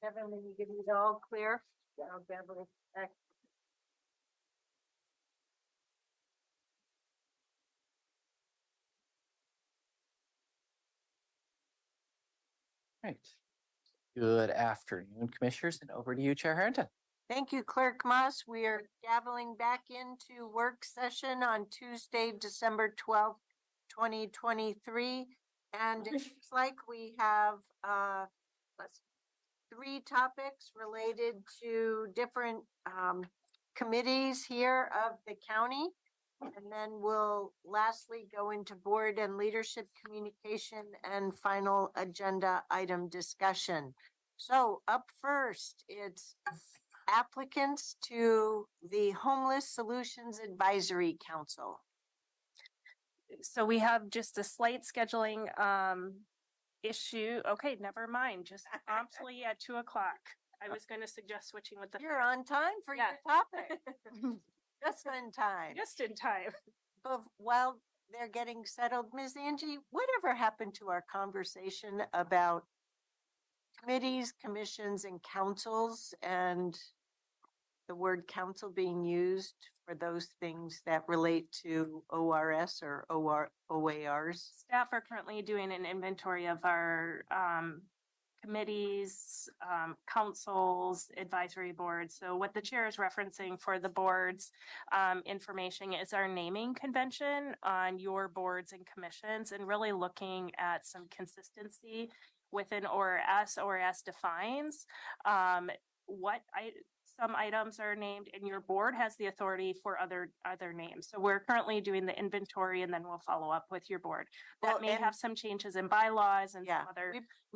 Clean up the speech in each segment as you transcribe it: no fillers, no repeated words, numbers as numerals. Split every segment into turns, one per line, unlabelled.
Kevin, when you give me the all clear, I'll be able to check.
Right. Good afternoon, Commissioners, and over to you, Chair Harrington.
Thank you, Clerk Moss. We are gaveling back into work session on Tuesday, December 12th, 2023. And it looks like we have 3 topics related to different committees here of the county. And then we'll lastly go into board and leadership communication and final agenda item discussion. So up first, it's applicants to the Homeless Solutions Advisory Council.
So we have just a slight scheduling issue. Okay, never mind. Just promptly at 2 o'clock. I was going to suggest switching with the.
You're on time for your topic. Just in time.
Just in time.
But while they're getting settled, Ms. Angie, whatever happened to our conversation about committees, commissions, and councils, and the word council being used for those things that relate to ORS or OARs?
Staff are currently doing an inventory of our committees, councils, advisory boards. So what the chair is referencing for the boards information is our naming convention on your boards and commissions, and really looking at some consistency within ORS. ORS defines some items are named, and your board has the authority for other names. So we're currently doing the inventory, and then we'll follow up with your board. That may have some changes in bylaws and some other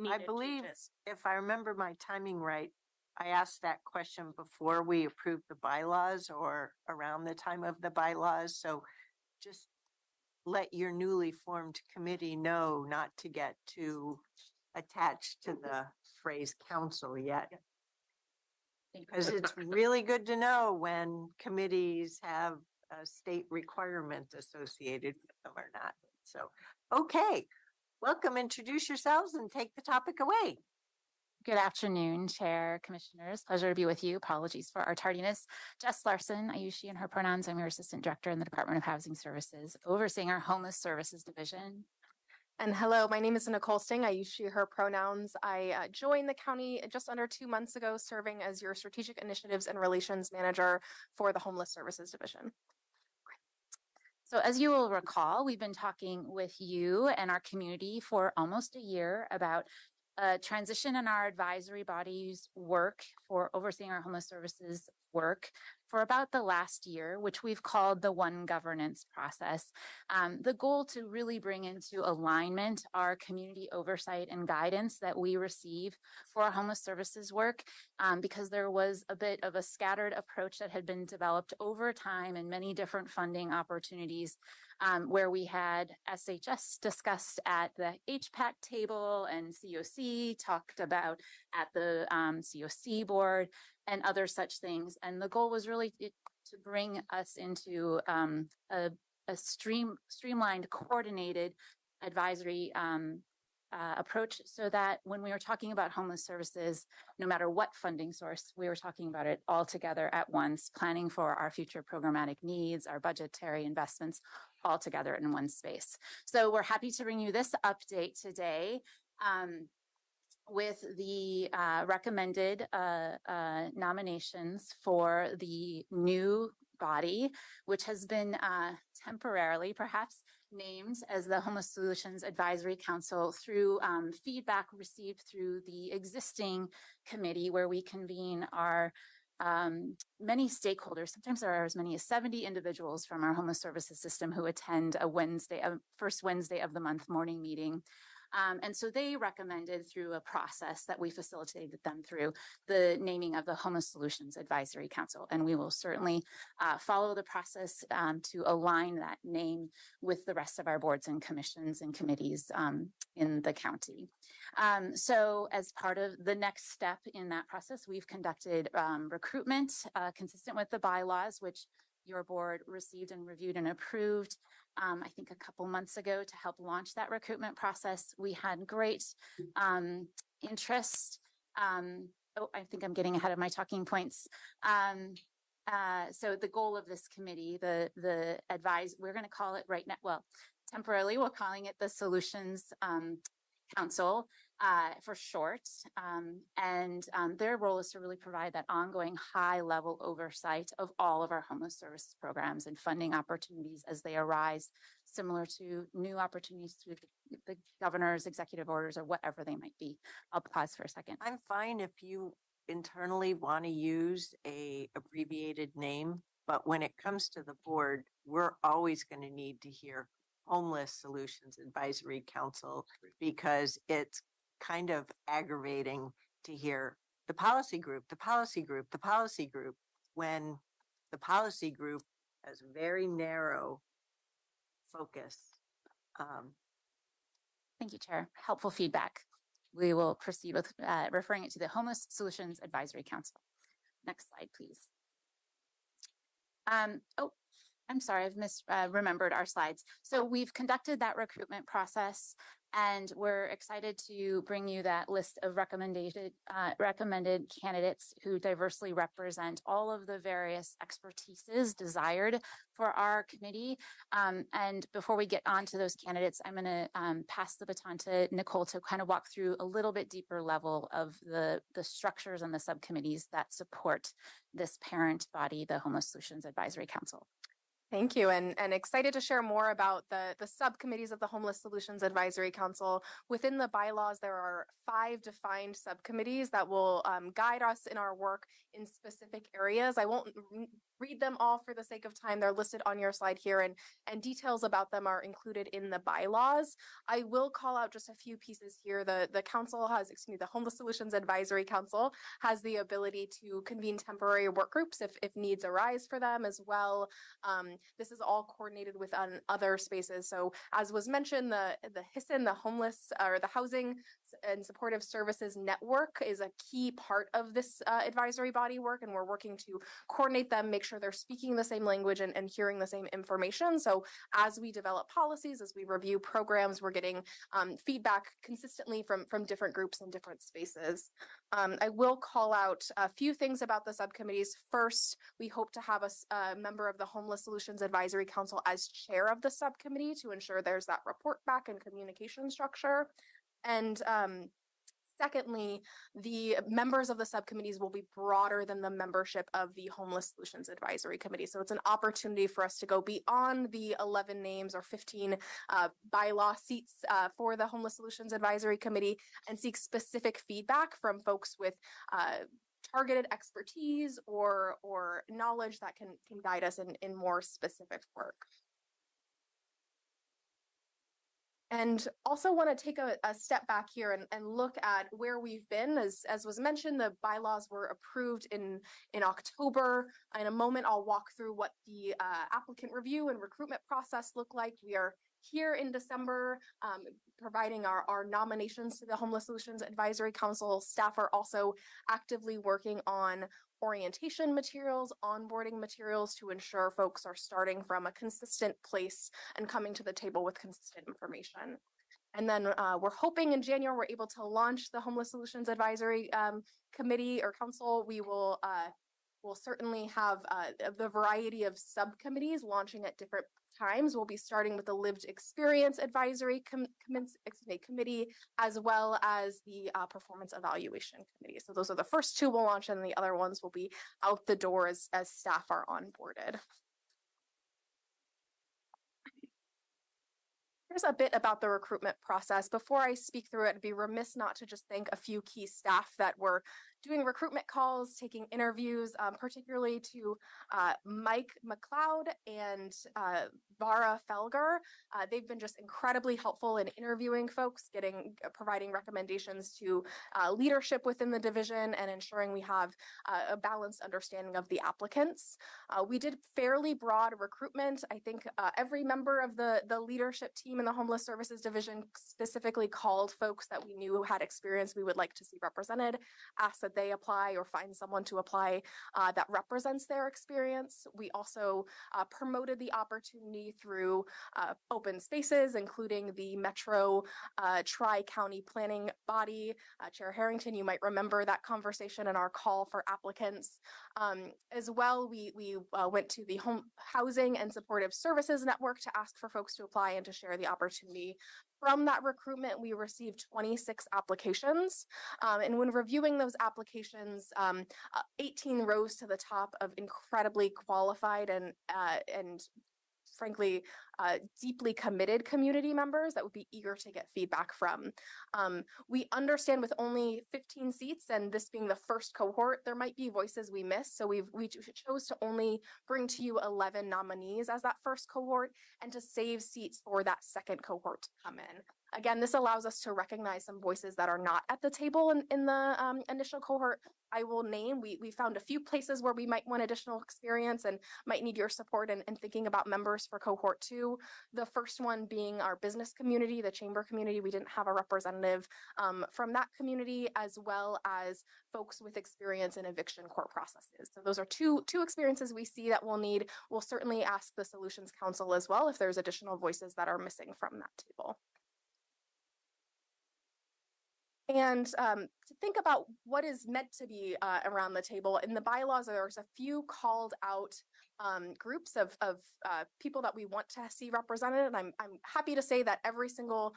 I believe
changes.
If I remember my timing right, I asked that question before we approved the bylaws or around the time of the bylaws. So just let your newly formed committee know not to get too attached to the phrase council yet. Because it's really good to know when committees have a state requirement associated with them or not. So, okay, welcome. Introduce yourselves and take the topic away.
Good afternoon, Chair, Commissioners. Pleasure to be with you. Apologies for our tardiness. Jess Larson, I use she and her pronouns. I'm your Assistant Director in the Department of Housing Services, overseeing our Homeless Services Division.
And hello, my name is Nicole Sting. I use she, her pronouns. I joined the county just under 2 months ago, serving as your Strategic Initiatives and Relations Manager for the Homeless Services Division.
So as you will recall, we've been talking with you and our community for almost a year about transition in our advisory body's work for overseeing our homeless services work for about the last year, which we've called the One Governance process. The goal to really bring into alignment our community oversight and guidance that we receive for our homeless services work, because there was a bit of a scattered approach that had been developed over time and many different funding opportunities, where we had SHS discussed at the HPAC table and COC talked about at the COC board and other such things. And the goal was really to bring us into a streamlined, coordinated advisory approach, so that when we were talking about homeless services, no matter what funding source, we were talking about it all together at once, planning for our future programmatic needs, our budgetary investments, all together in one space. So we're happy to bring you this update today. With the recommended nominations for the new body, which has been temporarily perhaps named as the Homeless Solutions Advisory Council through feedback received through the existing committee, where we convene our many stakeholders. Sometimes there are as many as 70 individuals from our homeless services system who attend a first Wednesday of the month morning meeting. And so they recommended, through a process that we facilitated them through, the naming of the Homeless Solutions Advisory Council. And we will certainly follow the process to align that name with the rest of our boards and commissions and committees in the county. So as part of the next step in that process, we've conducted recruitment consistent with the bylaws, which your board received and reviewed and approved, I think a couple months ago, to help launch that recruitment process. We had great interest oh, I think I'm getting ahead of my talking points. So the goal of this committee, we're going to call it right now, well, temporarily, we're calling it the Solutions Council for short. Their role is to really provide that ongoing high level oversight of all of our homeless services programs and funding opportunities as they arise, similar to new opportunities through the governor's executive orders or whatever they might be. I'll pause for a second.
I'm fine if you internally want to use a abbreviated name, but when it comes to the board, we're always going to need to hear Homeless Solutions Advisory Council, because it's kind of aggravating to hear the policy group, the policy group, the policy group, when the policy group has very narrow focus.
Thank you, Chair. Helpful feedback. We will proceed with referring it to the Homeless Solutions Advisory Council. Next slide, please. Oh, I'm sorry, I've remembered our slides. So we've conducted that recruitment process, and we're excited to bring you that list of recommended candidates who diversely represent all of the various expertises desired for our committee. And before we get on to those candidates, I'm going to pass the baton to Nicole to kind of walk through a little bit deeper level of the structures and the subcommittees that support this parent body, the Homeless Solutions Advisory Council.
Thank you, and excited to share more about the subcommittees of the Homeless Solutions Advisory Council. Within the bylaws, there are 5 defined subcommittees that will guide us in our work in specific areas. I won't read them all for the sake of time. They're listed on your slide here, and details about them are included in the bylaws. I will call out just a few pieces here. The council has, the Homeless Solutions Advisory Council has the ability to convene temporary work groups if needs arise for them as well. This is all coordinated with other spaces. So as was mentioned, the HISN, the Homeless or the Housing and Supportive Services Network, is a key part of this advisory body work, and we're working to coordinate them, make sure they're speaking the same language and hearing the same information. So as we develop policies, as we review programs, we're getting feedback consistently from different groups and different spaces. I will call out a few things about the subcommittees. First, we hope to have a member of the Homeless Solutions Advisory Council as chair of the subcommittee to ensure there's that report back and communication structure. And secondly, the members of the subcommittees will be broader than the membership of the Homeless Solutions Advisory Committee. So it's an opportunity for us to go beyond the 11 names or 15 bylaw seats for the Homeless Solutions Advisory Committee and seek specific feedback from folks with targeted expertise or knowledge that can guide us in more specific work. And also want to take a step back here and look at where we've been. As was mentioned, the bylaws were approved in October. In a moment, I'll walk through what the applicant review and recruitment process look like. We are here in December, providing our nominations to the Homeless Solutions Advisory Council. Staff are also actively working on orientation materials, onboarding materials to ensure folks are starting from a consistent place and coming to the table with consistent information. And then we're hoping in January we're able to launch the Homeless Solutions Advisory Committee or Council. We will we'll certainly have the variety of subcommittees launching at different times. We'll be starting with the Lived Experience Advisory Committee, as well as the Performance Evaluation Committee. So those are the first 2 we'll launch, and the other ones will be out the door as staff are onboarded. Here's a bit about the recruitment process. Before I speak through it, I'd be remiss not to just thank a few key staff that were doing recruitment calls, taking interviews, particularly to Mike McLeod and Vara Felger. They've been just incredibly helpful in interviewing folks, providing recommendations to leadership within the division and ensuring we have a balanced understanding of the applicants. We did fairly broad recruitment. I think every member of the leadership team in the Homeless Services Division specifically called folks that we knew had experience we would like to see represented, asked that that they apply or find someone to apply that represents their experience. We also promoted the opportunity through open spaces, including the Metro Tri-County Planning Body. Chair Harrington, you might remember that conversation in our call for applicants. As well, we went to the Home Housing and Supportive Services Network to ask for folks to apply and to share the opportunity. From that recruitment, we received 26 applications. And when reviewing those applications, 18 rose to the top of incredibly qualified and frankly, deeply committed community members that would be eager to get feedback from. We understand with only 15 seats and this being the first cohort, there might be voices we miss. So we chose to only bring to you 11 nominees as that first cohort and to save seats for that second cohort to come in. Again, this allows us to recognize some voices that are not at the table in the initial cohort. I will name, we found a few places where we might want additional experience and might need your support in thinking about members for cohort 2. The first one being our business community, the chamber community. We didn't have a representative from that community, as well as folks with experience in eviction court processes. So those are two experiences we see that we'll need. We'll certainly ask the Solutions Council as well if there's additional voices that are missing from that table. And to think about what is meant to be around the table, in the bylaws, there's a few called out groups of people that we want to see represented. And I'm happy to say that every single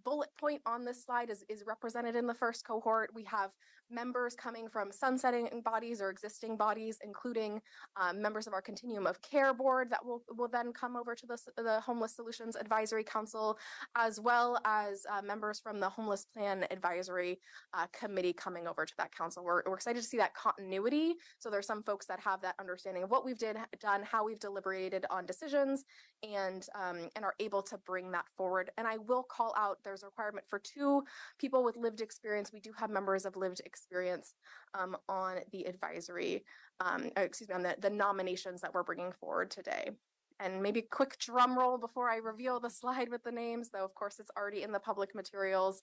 bullet point on this slide is represented in the first cohort. We have members coming from sunsetting bodies or existing bodies, including members of our Continuum of Care Board that will then come over to the Homeless Solutions Advisory Council, as well as members from the Homeless Plan Advisory Committee coming over to that council. We're excited to see that continuity. So there's some folks that have that understanding of what we've done, how we've deliberated on decisions, and are able to bring that forward. And I will call out, there's a requirement for 2 people with lived experience. We do have members of lived experience on the advisory, on the nominations that we're bringing forward today. And maybe a quick drum roll before I reveal the slide with the names, though of course it's already in the public materials.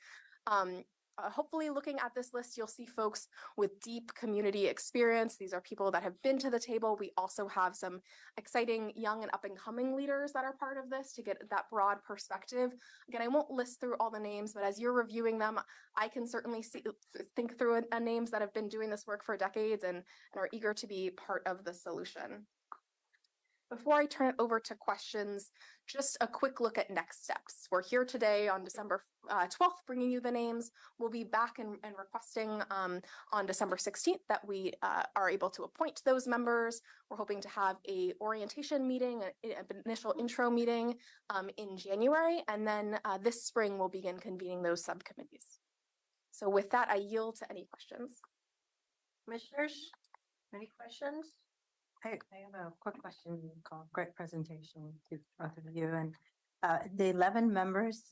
Hopefully looking at this list, you'll see folks with deep community experience. These are people that have been to the table. We also have some exciting young and up and coming leaders that are part of this to get that broad perspective. Again, I won't list through all the names, but as you're reviewing them, I can certainly think through names that have been doing this work for decades and are eager to be part of the solution. Before I turn it over to questions, just a quick look at next steps. We're here today on December 12th, bringing you the names. We'll be back and requesting on December 16th that we are able to appoint those members. We're hoping to have a orientation meeting, an initial intro meeting in January, and then this spring we'll begin convening those subcommittees. So with that, I yield to any questions.
Commissioners, any questions?
I have a quick question. Great presentation to both of you. And the 11 members,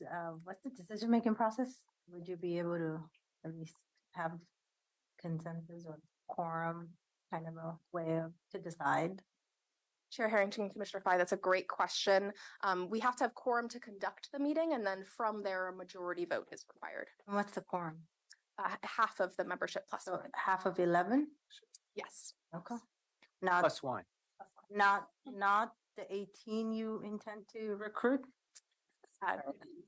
what's the decision-making process? Would you be able to at least have consensus or quorum, kind of a way to decide?
Chair Harrington, Commissioner Fye, that's a great question. We have to have quorum to conduct the meeting, and then from there, a majority vote is required.
And what's the quorum?
Half of the membership plus
So
one.
half of 11?
Yes.
Okay. Not
+1.
not the 18 you intend to recruit?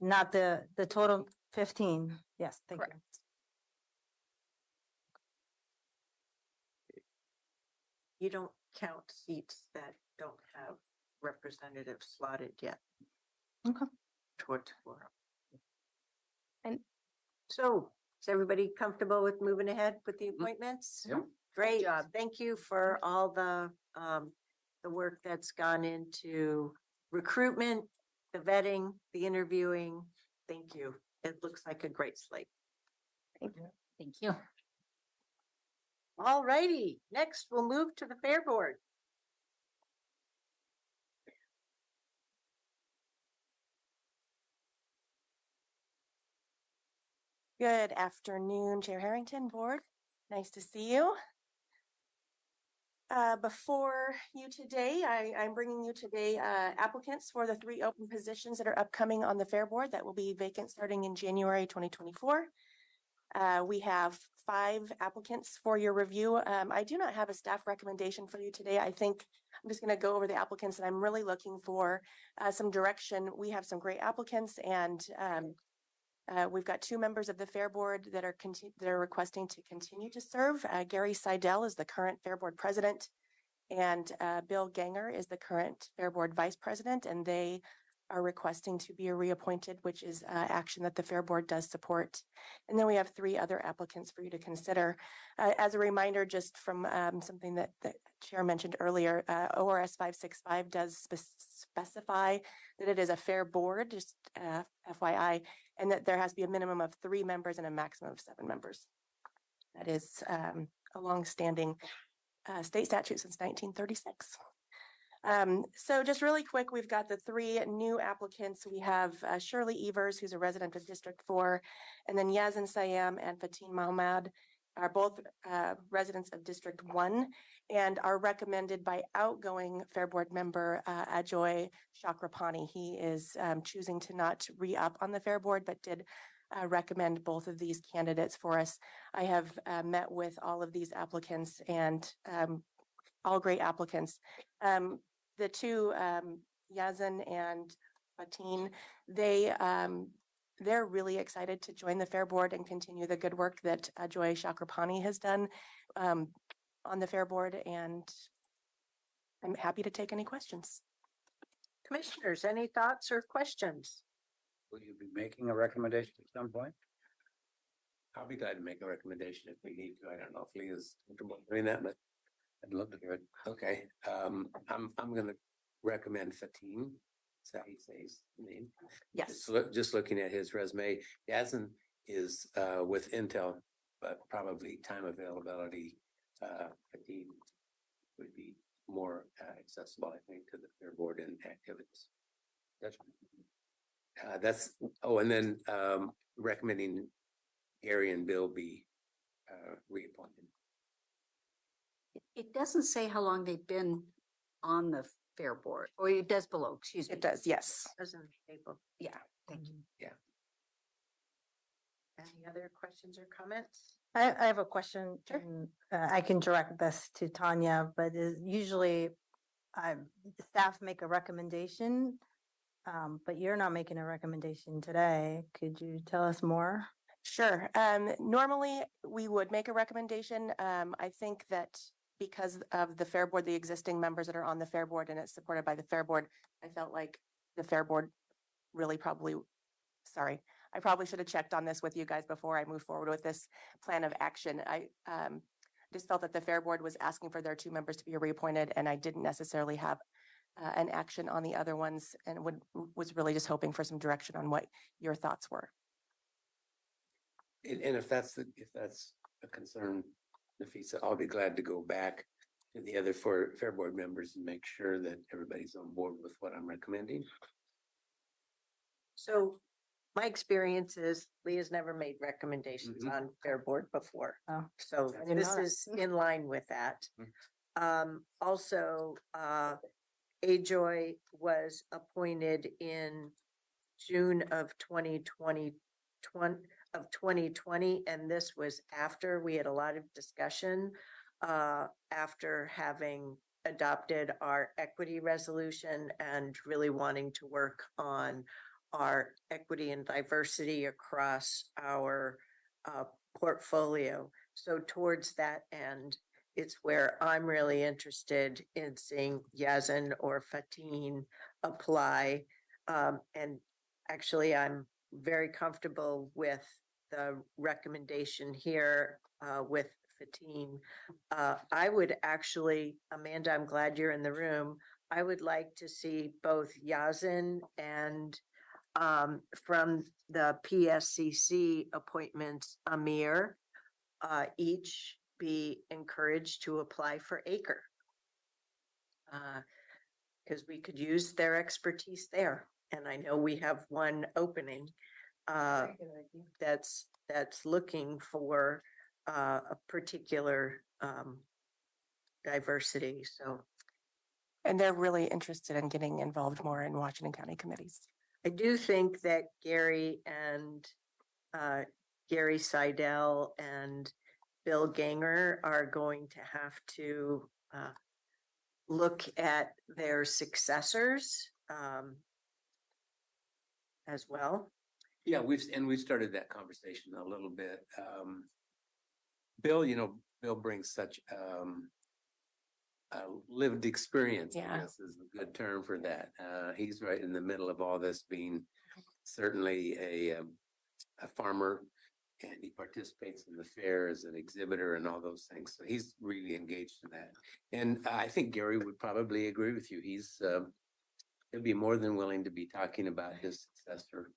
Not the total 15. Yes, thank
Correct.
You don't count seats that don't have representatives slotted yet.
Okay.
Towards quorum.
And
so, is everybody comfortable with moving ahead with the appointments?
Yep.
Great job. Thank you for all the work that's gone into recruitment, the vetting, the interviewing. Thank you. It looks like a great slate.
Thank you.
All righty. Next, we'll move to the Fair Board. Good afternoon, Chair Harrington, Board. Nice to see you. Before you today, I'm bringing you today applicants for the 3 open positions that are upcoming on the Fair Board that will be vacant starting in January 2024.
We have 5 applicants for your review. I do not have a staff recommendation for you today. I think I'm just going to go over the applicants, and I'm really looking for some direction. We have some great applicants, and we've got 2 members of the Fair Board that are requesting to continue to serve. Gary Seidel is the current Fair Board president, and Bill Ganger is the current Fair Board vice president, and they are requesting to be reappointed, which is action that the Fair Board does support. And then we have 3 other applicants for you to consider. As a reminder, just from something that the Chair mentioned earlier, ORS 565 does specify that it is a Fair Board, just FYI, and that there has to be a minimum of 3 members and a maximum of 7 members. That is a longstanding state statute since 1936. So just really quick, we've got the 3 new applicants. We have Shirley Evers, who's a resident of District 4, and then Yazin Sayam and Fatin Mahmoud are both residents of District 1 and are recommended by outgoing Fair Board member Ajoy Chakrapani. He is choosing to not re-up on the Fair Board, but did recommend both of these candidates for us. I have met with all of these applicants, and all great applicants. The 2, Yazin and Fatin, they're really excited to join the Fair Board and continue the good work that Ajoy Chakrapani has done on the Fair Board, and I'm happy to take any questions.
Commissioners, any thoughts or questions?
Will you be making a recommendation at some point? I'll be glad to make a recommendation if we need to. I don't know if Leah's comfortable doing that, but I'd love to hear it. Okay, I'm gonna recommend Fatin. Is that how you say his name?
Yes.
Just looking at his resume, Yazin is with Intel, but probably time availability. Fatin would be more accessible, I think, to the Fair Board and activities. And then recommending Gary and Bill be reappointed.
It doesn't say how long they've been on the Fair Board, or it does below, excuse me.
It does, yes.
Doesn't table.
Yeah.
Thank you.
Any other questions or comments?
I have a question.
Sure.
And, I can direct this to Tanya, but usually the staff make a recommendation, but you're not making a recommendation today. Could you tell us more?
Sure. Normally, we would make a recommendation. I think that because of the Fair Board, the existing members that are on the Fair Board, and it's supported by the Fair Board, I felt like the Fair Board really I probably should have checked on this with you guys before I move forward with this plan of action. I just felt that the Fair Board was asking for their 2 members to be reappointed, and I didn't necessarily have an action on the other ones, and was really just hoping for some direction on what your thoughts were.
And if that's a concern, Nafisa, I'll be glad to go back to the other 4 Fair Board members and make sure that everybody's on board with what I'm recommending.
So my experience is Leah's never made recommendations on Fair Board before.
Oh,
So
I didn't
this
know that.
is in line with that. Also, AJOY was appointed in June of 2020, and this was after we had a lot of discussion after having adopted our equity resolution and really wanting to work on our equity and diversity across our portfolio. So towards that end, it's where I'm really interested in seeing Yazin or Fatin apply. And actually, I'm very comfortable with the recommendation here with Fatin. I would actually, Amanda, I'm glad you're in the room. I would like to see both Yazin and from the PSCC appointments, Amir, each be encouraged to apply for ACRE. Because we could use their expertise there. And I know we have one opening that's looking for a particular diversity. So,
And they're really interested in getting involved more in Washington County committees.
I do think that Gary and Gary Seidel and Bill Ganger are going to have to look at their successors as well.
Yeah, we started that conversation a little bit. Bill, Bill brings such a lived experience, I
Yeah.
guess is a good term for that. He's right in the middle of all this, being certainly a farmer, and he participates in the fair as an exhibitor and all those things. So he's really engaged in that. And I think Gary would probably agree with you. He'll be more than willing to be talking about his successor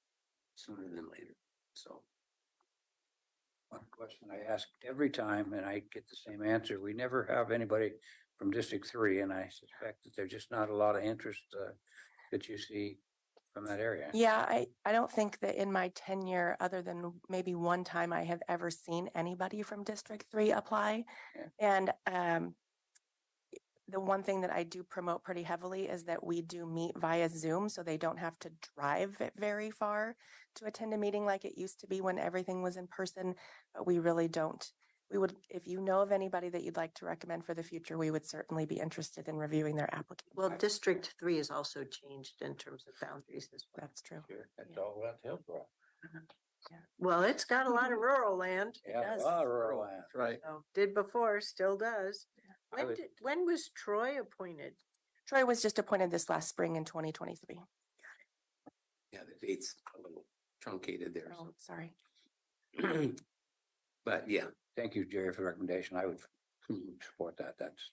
sooner than later. So.
One question I ask every time and I get the same answer. We never have anybody from District 3, and I suspect that there's just not a lot of interest that you see from that area.
Yeah, I don't think that in my tenure, other than maybe one time, I have ever seen anybody from District 3 apply.
Yeah.
And the one thing that I do promote pretty heavily is that we do meet via Zoom, so they don't have to drive it very far to attend a meeting like it used to be when everything was in person. But we really don't. We would, if you know of anybody that you'd like to recommend for the future, we would certainly be interested in reviewing their application.
Well, District 3 has also changed in terms of boundaries as well.
That's true.
Sure, that's all about Hillsborough.
Well, it's got a lot of rural land.
Yeah,
does.
a lot of rural land.
Right.
So, did before, still does.
I would-
When was Troy appointed?
Troy was just appointed this last spring in 2023.
Yeah, the date's a little truncated there.
Oh, sorry.
But yeah,
Thank you, Jerry, for the recommendation. I would support that. That's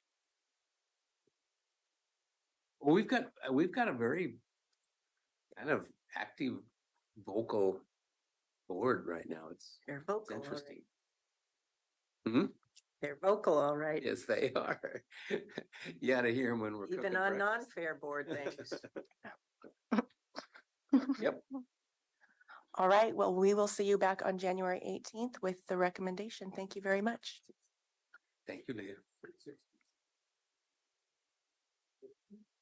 well, we've got a very kind of active, vocal board right now. It's
They're vocal. all
interesting.
right. They're vocal, all right.
Yes, they are. You ought to hear them when we're
Even
cooking
on
breakfast.
non-fair board things.
Yep.
All right. Well, we will see you back on January 18th with the recommendation. Thank you very much.
Thank you, Leah.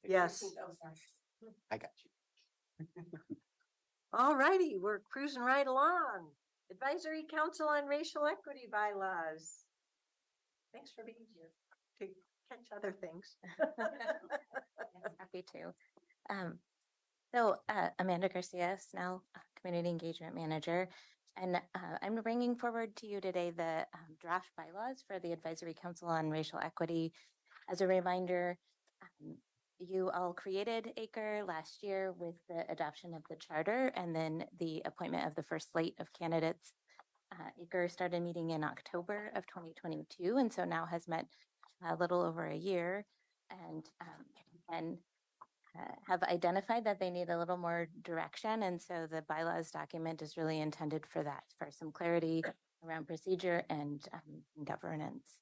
Yes.
I got you.
All righty, we're cruising right along. Advisory Council on Racial Equity Bylaws. Thanks for being here to catch other things.
Yes, happy to. Amanda Garcia, Snell, Community Engagement Manager, and I'm bringing forward to you today the draft bylaws for the Advisory Council on Racial Equity. As a reminder, you all created ACRE last year with the adoption of the charter and then the appointment of the first slate of candidates. ACRE started meeting in October of 2022, and so now has met a little over a year, and have identified that they need a little more direction. And so the bylaws document is really intended for that, for some clarity around procedure and governance.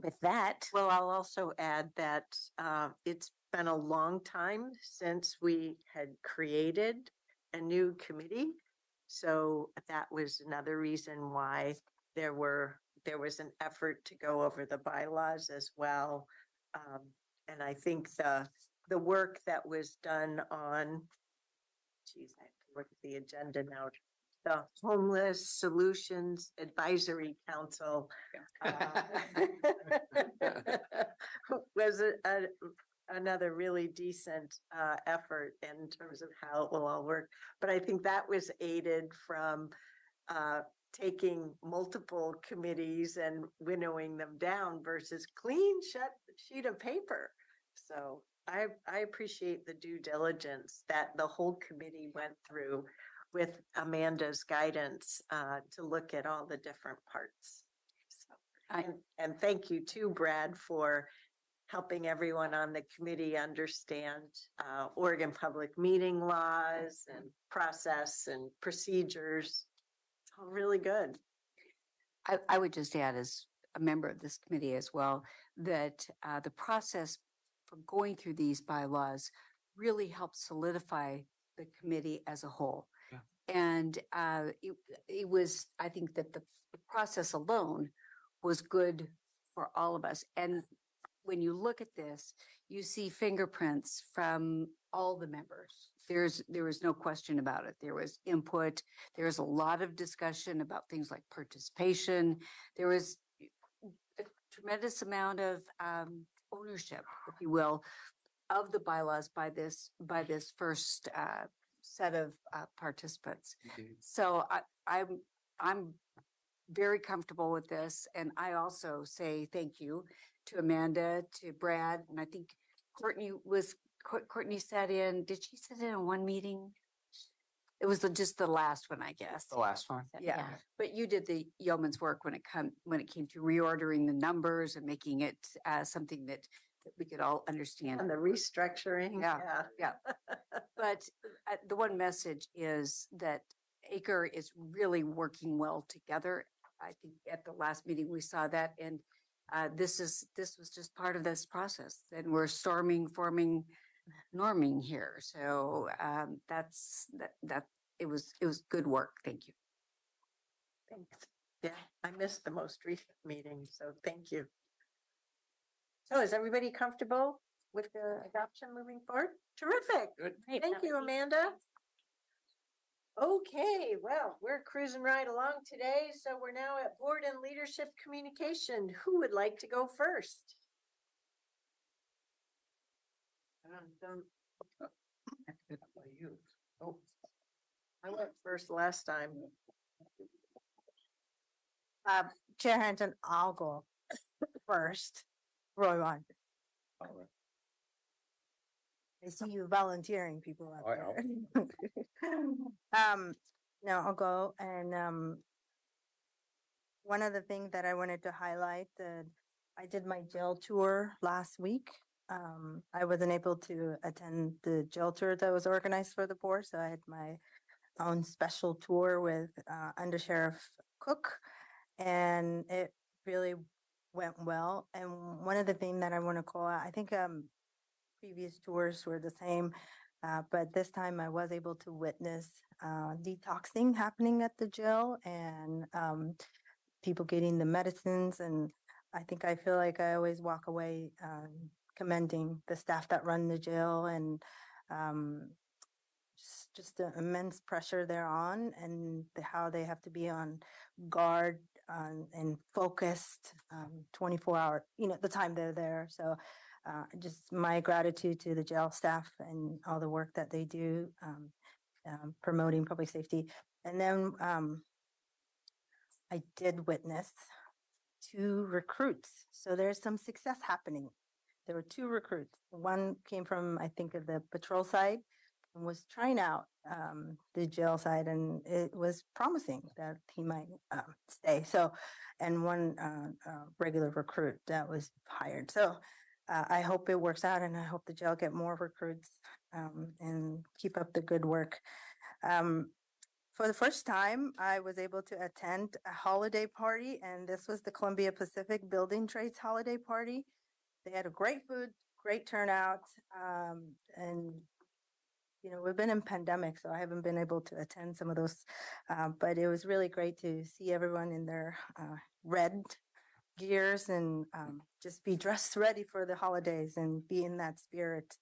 With that,
Well, I'll also add that it's been a long time since we had created a new committee. So that was another reason why there was an effort to go over the bylaws as well. And I think the work that was done on, geez, I have to look at the agenda now. The Homeless Solutions Advisory Council was another really decent effort in terms of how it will all work. But I think that was aided from taking multiple committees and winnowing them down versus clean sheet of paper. So I appreciate the due diligence that the whole committee went through with Amanda's guidance to look at all the different parts. So, and thank you too, Brad, for helping everyone on the committee understand Oregon public meeting laws and process and procedures. Oh, really good.
I would just add, as a member of this committee as well, that the process for going through these bylaws really helps solidify the committee as a whole.
Yeah.
And it was, I think that the process alone was good for all of us. And when you look at this, you see fingerprints from all the members there was no question about it. There was input. There was a lot of discussion about things like participation. There was a tremendous amount of ownership, if you will, of the bylaws by this first set of participants. So I'm very comfortable with this, and I also say thank you to Amanda, to Brad, and I think Courtney sat in. Did she sit in one meeting? It was just the last one, I guess.
The last one.
Yeah, but you did the yeoman's work when it came to reordering the numbers and making it something that we could all understand.
And the restructuring.
Yeah. But the one message is that Acre is really working well together. I think at the last meeting we saw that, and this was just part of this process. And we're forming, norming here. So it was good work. Thank you.
Thanks. Yeah, I missed the most recent meeting, so thank you. So is everybody comfortable with the adoption moving forward? Terrific.
Good.
Great.
Thank you, Amanda. Okay, well, we're cruising right along today. So we're now at board and leadership communication. Who would like to go first? Oh, I went first last time.
Chair Hanson, I'll go first. Roy on. I see you volunteering people out there. No, I'll go. And one of the things that I wanted to highlight that I did my jail tour last week. I wasn't able to attend the jail tour that was organized for the board, so I had my own special tour with Under Sheriff Cook, and it really went well. And one of the things that I want to call out, I think previous tours were the same, but this time I was able to witness detoxing happening at the jail and people getting the medicines. And I feel like I always walk away commending the staff that run the jail and just the immense pressure they're on and how they have to be on guard and focused 24-hour, the time they're there. So just my gratitude to the jail staff and all the work that they do promoting public safety. And then I did witness 2 recruits. So there's some success happening. There were 2 recruits. One came from, I think, of the patrol side and was trying out the jail side, and it was promising that he might stay. So, and one regular recruit that was hired. So I hope it works out, and I hope the jail get more recruits and keep up the good work. For the first time, I was able to attend a holiday party, and this was the Columbia Pacific Building Trades holiday party. They had a great food, great turnout, and we've been in pandemic, so I haven't been able to attend some of those, but it was really great to see everyone in their red gears and just be dressed ready for the holidays and be in that spirit.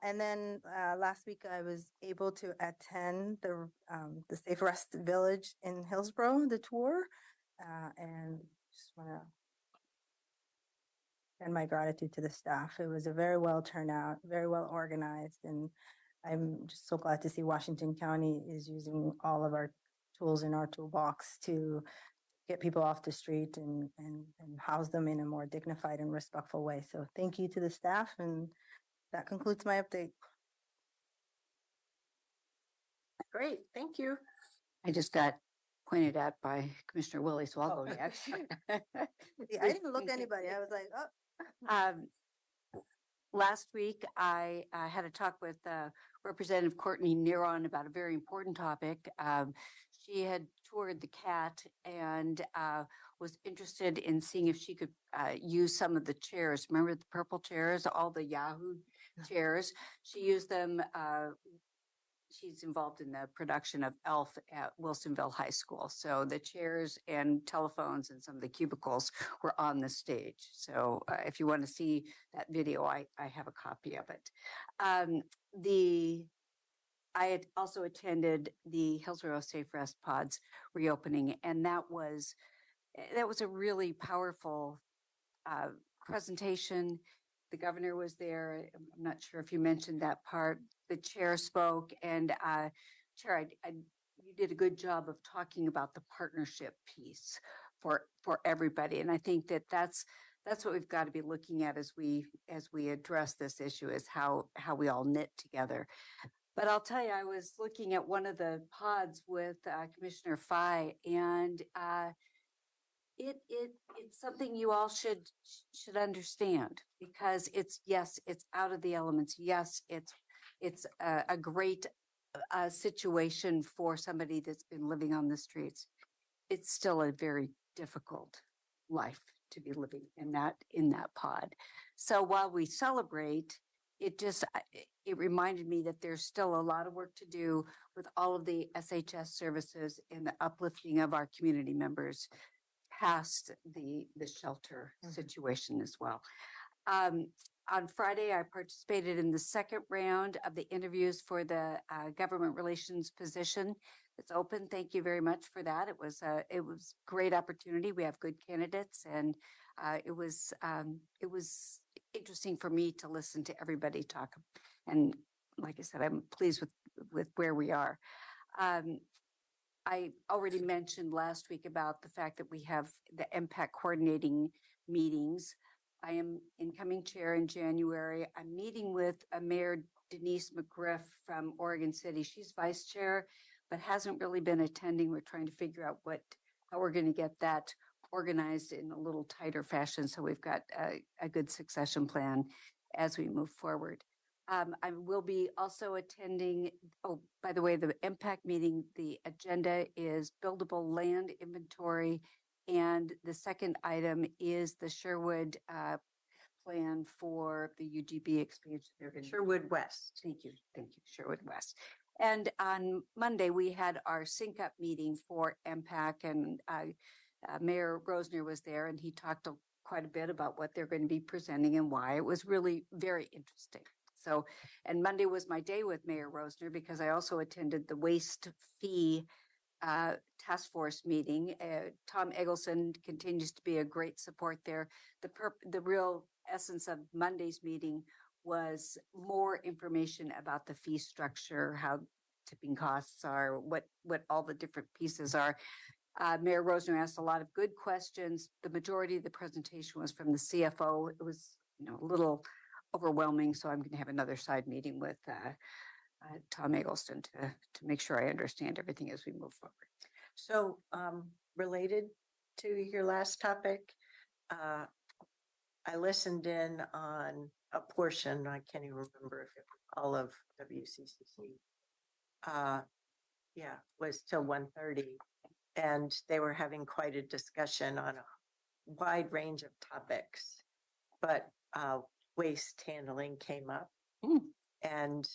And then last week I was able to attend the Safe Rest Village in Hillsborough, the tour, and just want to and my gratitude to the staff. It was a very well turnout, very well organized, and I'm just so glad to see Washington County is using all of our tools in our toolbox to get people off the street and house them in a more dignified and respectful way. So thank you to the staff, and that concludes my update.
Great, thank you.
I just got pointed at by Commissioner Willie, so I'll go next.
Yeah, I didn't look at anybody. I was like, oh.
Last week, I had a talk with Representative Courtney Neron about a very important topic. She had toured the CAT and was interested in seeing if she could use some of the chairs. Remember the purple chairs, all the Yahoo chairs? She used them. She's involved in the production of ELF at Wilsonville High School. So the chairs and telephones and some of the cubicles were on the stage. So if you want to see that video, I have a copy of it. I had also attended the Hillsborough Safe Rest Pods reopening, and that was a really powerful presentation. The governor was there. I'm not sure if you mentioned that part. The chair spoke, and Chair, you did a good job of talking about the partnership piece for everybody, and I think that that's what we've got to be looking at as we address this issue, is how we all knit together. But I'll tell you, I was looking at one of the pods with Commissioner Fye, and it's something you all should understand, because it's out of the elements. Yes, it's a great situation for somebody that's been living on the streets. It's still a very difficult life to be living in that pod. So while we celebrate, it reminded me that there's still a lot of work to do with all of the SHS services and the uplifting of our community members past the shelter situation as well. On Friday, I participated in the second round of the interviews for the government relations position. It's open. Thank you very much for that. It was great opportunity. We have good candidates, and it was interesting for me to listen to everybody talk. And like I said, I'm pleased with where we are. I already mentioned last week about the fact that we have the MPAC coordinating meetings. I am incoming chair in January. I'm meeting with Mayor Denise McGriff from Oregon City. She's vice chair, but hasn't really been attending. We're trying to figure out how we're going to get that organized in a little tighter fashion, so we've got a good succession plan as we move forward. I will be also attending, oh, by the way, the impact meeting, the agenda is buildable land inventory. And the second item is the Sherwood plan for the UGB expansion.
Sherwood West.
Thank you. Sherwood West. And on Monday, we had our sync up meeting for MPAC, and Mayor Rosner was there, and he talked quite a bit about what they're going to be presenting and why. It was really very interesting. So, and Monday was my day with Mayor Rosner, because I also attended the waste fee task force meeting. Tom Eggleston continues to be a great support there. The real essence of Monday's meeting was more information about the fee structure, how tipping costs are, what all the different pieces are. Mayor Rosner asked a lot of good questions. The majority of the presentation was from the CFO. It was, a little overwhelming, so I'm going to have another side meeting with Tom Eggleston to make sure I understand everything as we move forward.
So, related to your last topic, I listened in on a portion, I can't even remember if it was all of WCCC. Was till 1:30, and they were having quite a discussion on a wide range of topics, but waste handling came up. And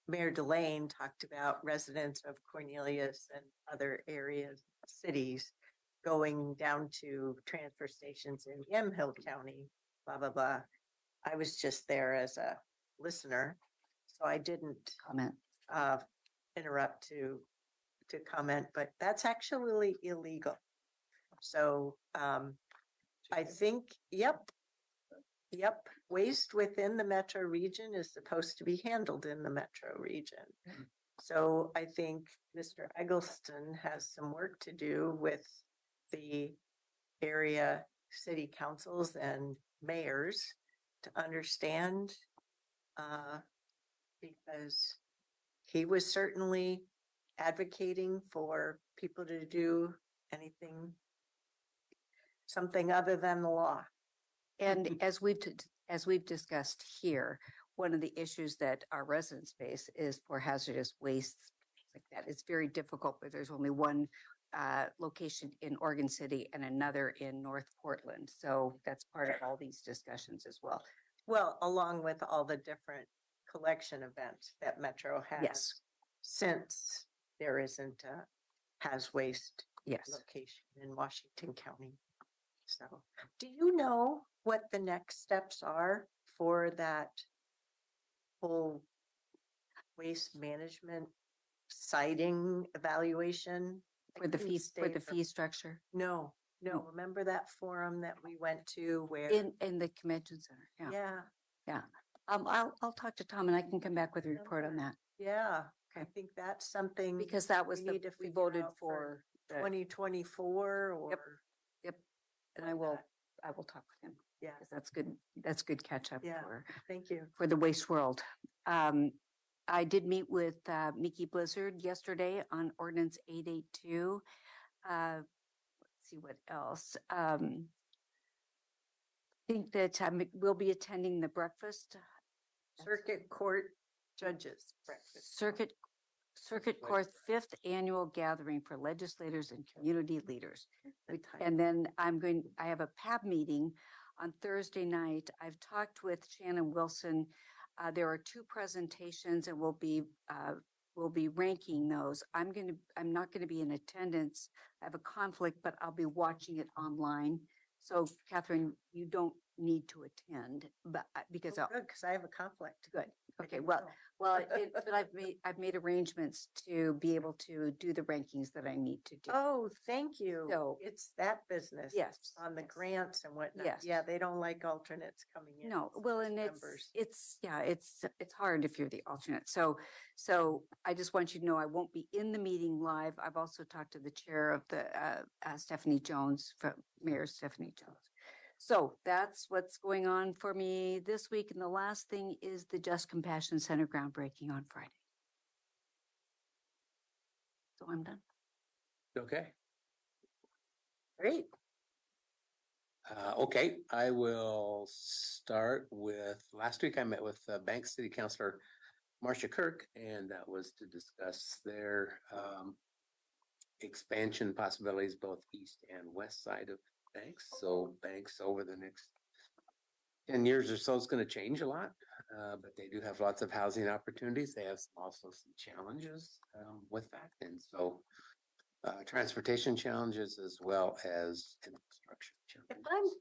Mayor Delane talked about residents of Cornelius and other areas, cities, going down to transfer stations in Yamhill County, blah, blah, blah. I was just there as a listener, so I didn't
Comment.
Interrupt to comment, but that's actually illegal. So I think, yep, waste within the metro region is supposed to be handled in the metro region. So I think Mr. Eggleston has some work to do with the area city councils and mayors to understand, because he was certainly advocating for people to do something other than the law.
And as we've discussed here, one of the issues that our residents face is for hazardous waste like that. It's very difficult, but there's only one location in Oregon City and another in North Portland. So that's part of all these discussions as well.
Well, along with all the different collection events that Metro has.
Yes.
Since there isn't a has waste
Yes.
location in Washington County. So, do you know what the next steps are for that whole waste management siting evaluation. I
For the
couldn't
fee,
stay
for the fee structure
No, no,
No.
remember that forum that we went to where?
in the convention center. Yeah.
Yeah,
Yeah. I'll talk to Tom and I can come back with a report on that
yeah. I
Okay.
think that's something.
because that was
we need to
we
figure
voted
out
for the-
2024 or.
Yep. And
why
I will,
not?
I will talk with him.
Yeah,
Because that's good. That's good catch up
Yeah.
for
thank you.
the waste world. I did meet with Mickey Blizzard yesterday on ordinance 882. Let's see what else. Think that we'll be attending the breakfast.
Circuit Court Judges Breakfast.
Circuit Court fifth annual gathering for legislators and community leaders.
The time.
And then I have a PAB meeting on Thursday night. I've talked with Shannon Wilson. There are 2 presentations and we'll be ranking those. I'm not going to be in attendance. I have a conflict, but I'll be watching it online. So Catherine, you don't need to attend, but because
Oh, good, because I have a conflict.
good.
I
Okay,
didn't
well,
know.
but I've made arrangements to be able to do the rankings that I need to do.
Oh, thank you.
So-
It's that business.
Yes,
On the
yes.
grants and whatnot.
Yes.
Yeah, they don't like alternates coming in.
No,
It's
well,
just
and
members.
it's hard if you're the alternate. So I just want you to know I won't be in the meeting live. I've also talked to the chair of the Stephanie Jones, Mayor Stephanie Jones. So that's what's going on for me this week. And the last thing is the Just Compassion Center groundbreaking on Friday. So I'm done.
Okay.
Great.
Okay, I will start with, last week I met with Bank City Councilor Marcia Kirk, and that was to discuss their expansion possibilities, both east and west side of Banks. So Banks over the next 10 years or so is going to change a lot, but they do have lots of housing opportunities. They have also some challenges with that. And so transportation challenges as well as infrastructure challenges.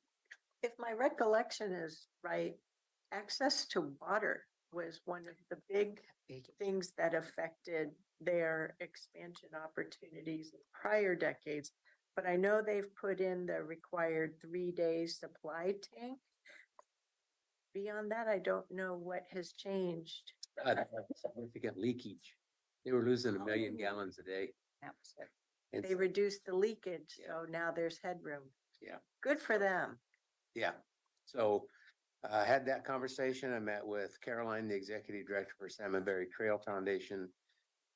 If my recollection is right, access to water was one of the big things that affected their expansion opportunities in prior decades. But I know they've put in the required 3-day supply tank. Beyond that, I don't know what has changed.
Significant leakage. They were losing 1 million gallons a day. And
They reduced the leakage,
Yeah.
so now there's headroom.
Yeah.
Good for them.
Yeah, so I had that conversation. I met with Caroline, the executive director for Salmonberry Trail Foundation,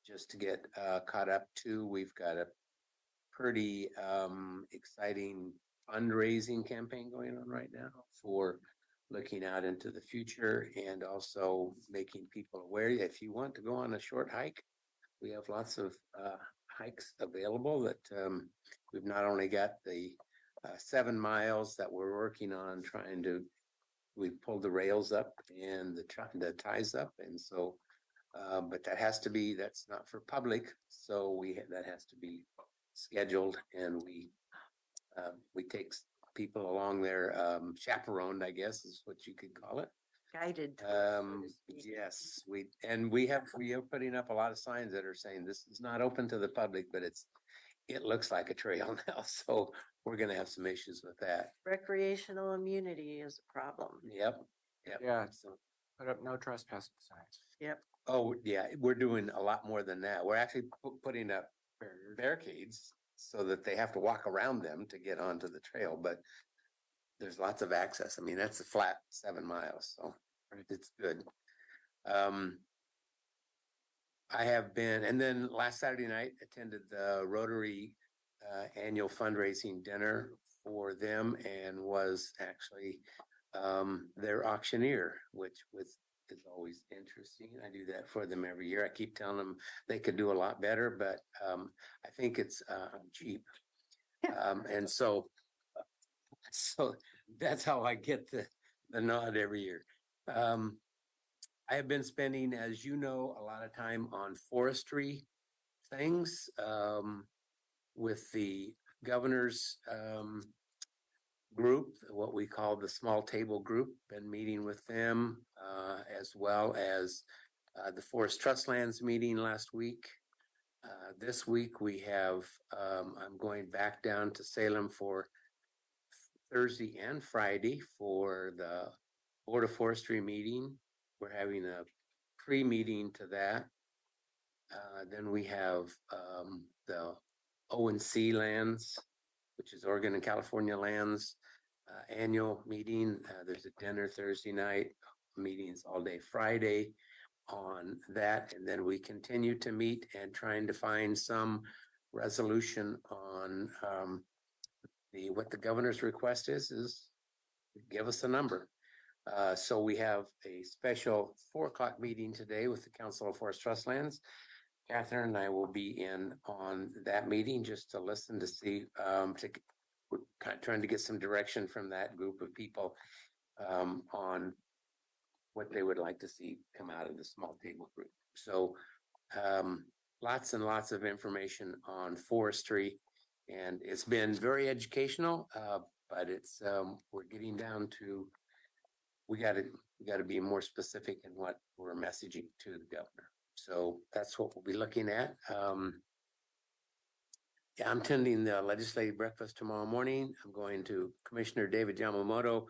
just to get caught up too. We've got a pretty exciting fundraising campaign going on right now for looking out into the future and also making people aware. If you want to go on a short hike, we have lots of hikes available that we've not only got the 7 miles that we're working on we pulled the rails up and the ties up. And so, but that's not for public. So that has to be scheduled and we take people along there, chaperoned, I guess is what you could call it.
Guided. tours, so to speak.
Yes, we are putting up a lot of signs that are saying this is not open to the public, but it looks like a trail now. So we're going to have some issues with that.
Recreational immunity is a problem.
Yep.
Yeah.
So,
Put up no trespassing signs.
oh yeah, we're doing a lot more than that. We're actually putting up barricades so that they have to walk around them to get onto the trail, but there's lots of access. I mean, that's a flat 7 miles, so it's good. I have been, and then last Saturday night attended the Rotary annual fundraising dinner for them and was actually their auctioneer, which is always interesting. I do that for them every year. I keep telling them they could do a lot better, but I think it's cheap. And so that's how I get the nod every year. I have been spending, as you know, a lot of time on forestry things with the governor's group, what we call the small table group, been meeting with them as well as the Forest Trust Lands meeting last week. This week we have, I'm going back down to Salem for Thursday and Friday for the Board of Forestry meeting. We're having a pre-meeting to that. Then we have the O&C lands, which is Oregon and California lands, annual meeting. There's a dinner Thursday night, meetings all day Friday on that. And then we continue to meet and trying to find some resolution on what the governor's request is give us a number. So we have a special 4 o'clock meeting today with the Council of Forest Trust Lands. Catherine and I will be in on that meeting just to listen to see, we're kind of trying to get some direction from that group of people on what they would like to see come out of the small table group. So lots and lots of information on forestry, and it's been very educational, but it's we're getting down to we got to be more specific in what we're messaging to the governor. So that's what we'll be looking at. Yeah, I'm attending the legislative breakfast tomorrow morning. I'm going to Commissioner David Yamamoto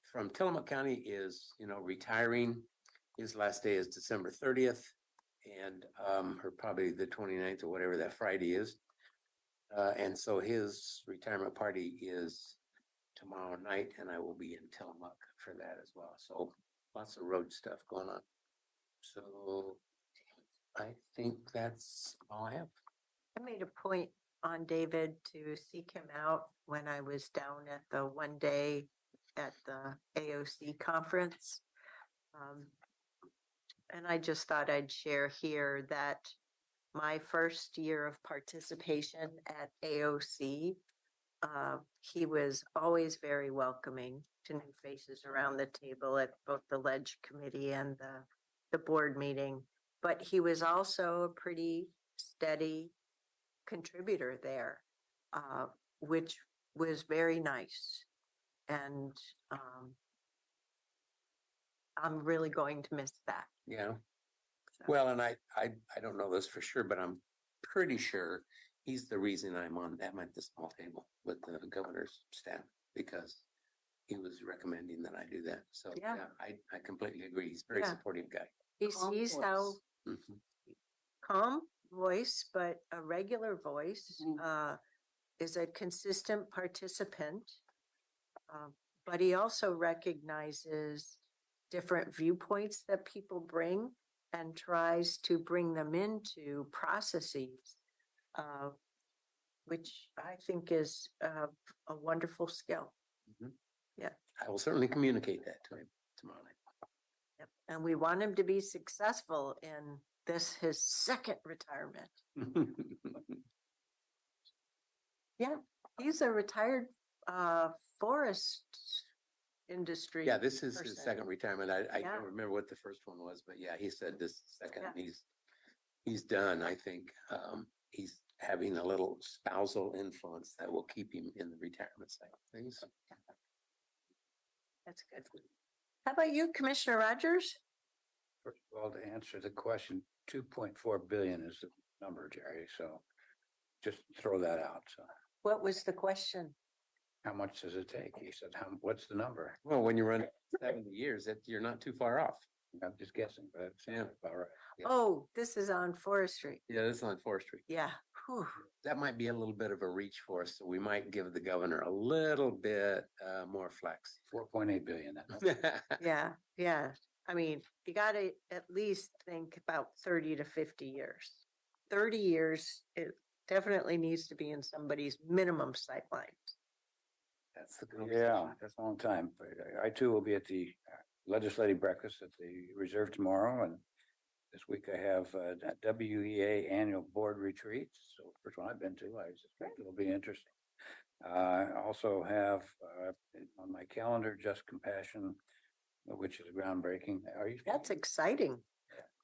from Tillamook County is, retiring. His last day is December 30th and or probably the 29th or whatever that Friday is. And so his retirement party is tomorrow night, and I will be in Tillamook for that as well. So lots of road stuff going on. So I think that's all I have.
I made a point on David to seek him out when I was down at the one day at the AOC conference. And I just thought I'd share here that my first year of participation at AOC, he was always very welcoming to new faces around the table at both the Ledge Committee and the board meeting. But he was also a pretty steady contributor there, which was very nice. And I'm really going to miss that.
Yeah.
So,
Well, and I don't know this for sure, but I'm pretty sure he's the reason I'm at the small table with the governor's staff, because he was recommending that I do that. So
Yeah.
I completely agree. He's a very
Yeah.
supportive guy.
he's how
Mhm.
calm voice, but a regular voice, is a consistent participant. But he also recognizes different viewpoints that people bring and tries to bring them into processes, which I think is a wonderful skill.
I will certainly communicate that to him tomorrow night.
Yep. And we want him to be successful in this, his second retirement. Yeah, he's a retired forest industry.
Yeah, this is his
person.
second retirement. I
Yeah.
don't remember what the first one was, but yeah, he said this second.
Yeah.
He's done. I think he's having a little spousal influence that will keep him in the retirement side of things.
That's good. How about you, Commissioner Rogers?
First of all, to answer the question, 2.4 billion is the number, Jerry. So just throw that out. So
What was the question?
how much does it take? He said, what's the number?
Well, when you run 70 years, you're not too far off.
I'm just guessing, but it sounds about right.
Yeah.
Oh, this is on forestry.
Yeah, this is on forestry.
Yeah. Whew.
That might be a little bit of a reach for us, so we might give the governor a little bit more flex.
4.8 billion. Then.
Yeah, yeah. I mean, you got to at least think about 30 to 50 years. 30 years, it definitely needs to be in somebody's minimum sight line.
That's the
Yeah, that's a long time. But I too will be at the legislative breakfast at the reserve tomorrow, and this week I have a WEA annual board retreat. So first one I've been to, I suspect it'll be interesting. I also have on my calendar Just Compassion, which is groundbreaking. Are you?
That's exciting.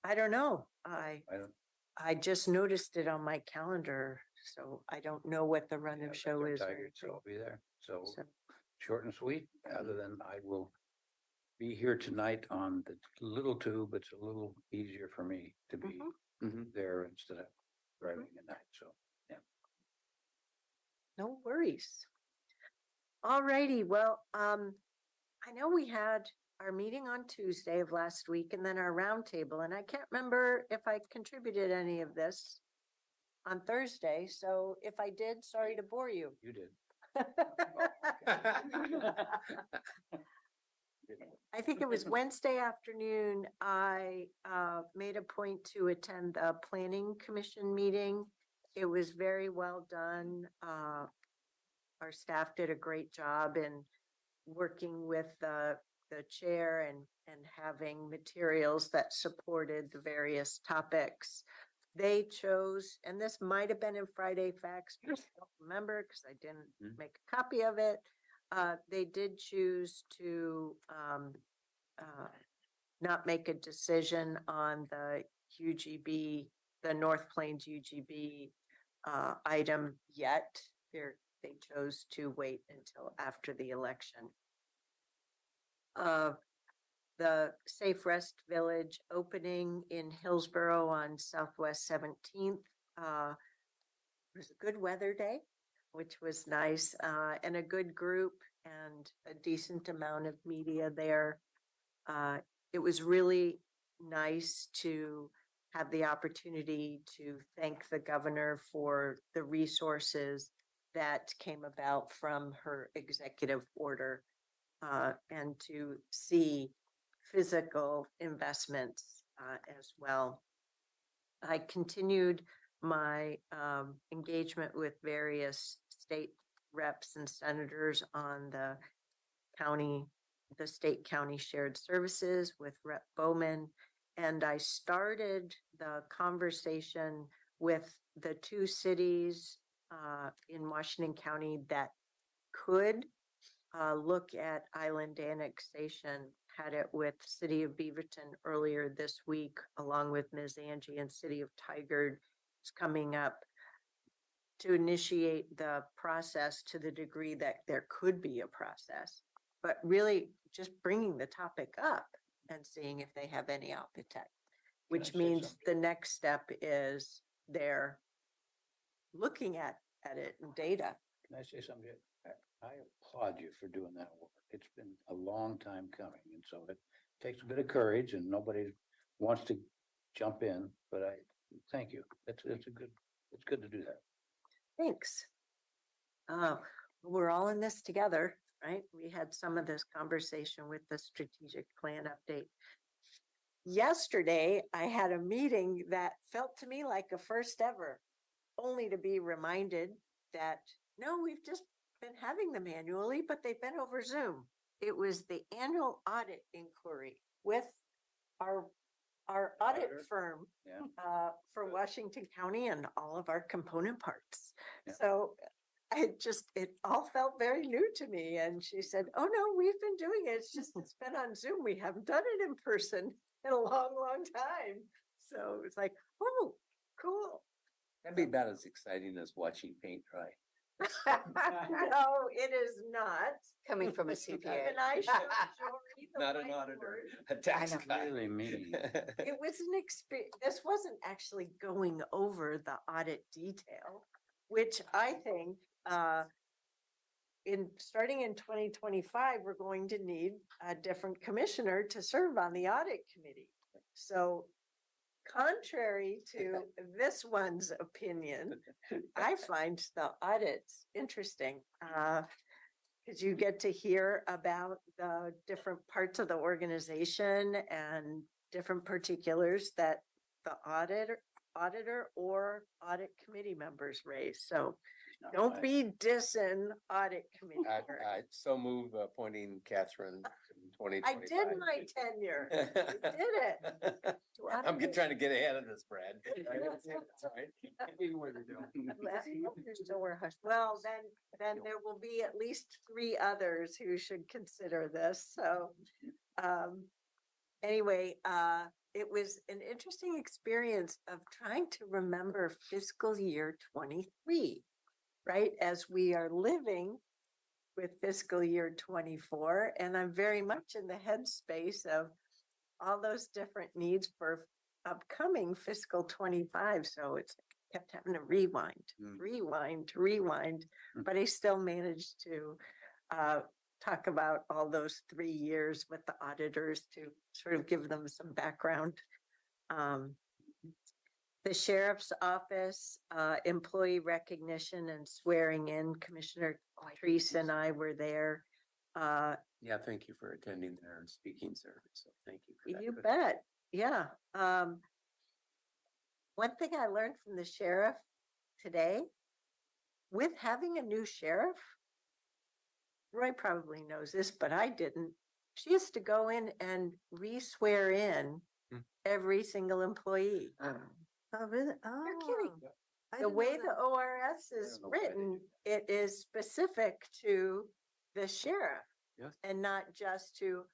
I don't know. I just noticed it on my calendar, so I don't know what the run of show is.
So I'll be there. So short and sweet. Other than I will be here tonight on the little tube. It's a little easier for me to be there instead of driving at night. So, yeah.
No worries. All righty, well, I know we had our meeting on Tuesday of last week and then our roundtable, and I can't remember if I contributed any of this on Thursday, so if I did, sorry to bore you.
You did.
I think it was Wednesday afternoon, I made a point to attend the planning commission meeting. It was very well done. Our staff did a great job in working with the chair and having materials that supported the various topics. They chose, and this might have been in Friday Facts, but I don't remember because I didn't make a copy of it. They did choose to not make a decision on the UGB, the North Plains UGB item yet. They chose to wait until after the election. The Safe Rest Village opening in Hillsborough on Southwest 17th was a good weather day, which was nice, and a good group and a decent amount of media there. It was really nice to have the opportunity to thank the governor for the resources that came about from her executive order, and to see physical investments as well. I continued my engagement with various state reps and senators on the state county shared services with Rep. Bowman. And I started the conversation with the two cities in Washington County that could look at island annexation. Had it with City of Beaverton earlier this week, along with Ms. Angie, and City of Tigard. It's coming up to initiate the process to the degree that there could be a process, but really just bringing the topic up and seeing if they have any appetite, which means the next step is they're looking at it in data.
Can I say something? I applaud you for doing that work. It's been a long time coming, and so it takes a bit of courage, and nobody wants to jump in. But I thank you. It's good to do that.
Thanks. We're all in this together, right? We had some of this conversation with the strategic plan update. Yesterday, I had a meeting that felt to me like a first ever, only to be reminded that no, we've just been having them annually, but they've been over Zoom. It was the annual audit inquiry with our audit firm for Washington County and all of our component parts. Yeah. So it all felt very new to me. And she said, oh no, we've been doing it. It's just, it's been on Zoom. We haven't done it in person in a long, long time. So it's like, oh, cool.
That'd be about as exciting as watching paint dry.
No, it is not.
Coming from a CPA.
Even I showed Jory the
Not an auditor, a tax guy.
Really mean.
It was an experience. This wasn't actually going over the audit detail, which I think starting in 2025, we're going to need a different commissioner to serve on the audit committee. So contrary to this one's opinion, I find the audits interesting because you get to hear about the different parts of the organization and different particulars that the auditor or audit committee members raise. So don't be dissing audit committee.
I so move appointing Catherine in 2025.
I did my tenure. I did it.
I'm trying to get ahead of this, Brad. That's right.
Well, then there will be at least 3 others who should consider this. So anyway, it was an interesting experience of trying to remember fiscal year 23, right? As we are living with fiscal year 24. And I'm very much in the headspace of all those different needs for upcoming fiscal 25. So it's kept having to rewind, but I still managed to talk about all those 3 years with the auditors to sort of give them some background. The sheriff's office, employee recognition and swearing in, Commissioner Treese and I were there.
Yeah, thank you for attending their speaking service. So thank you for that.
You bet. Yeah. One thing I learned from the sheriff today, with having a new sheriff, Roy probably knows this, but I didn't. She has to go in and re-swear in every single employee.
Oh, really? Oh.
You're kidding.
I
The
didn't know
way
that.
the ORS is written, it is specific to the sheriff
Yes.
and not just to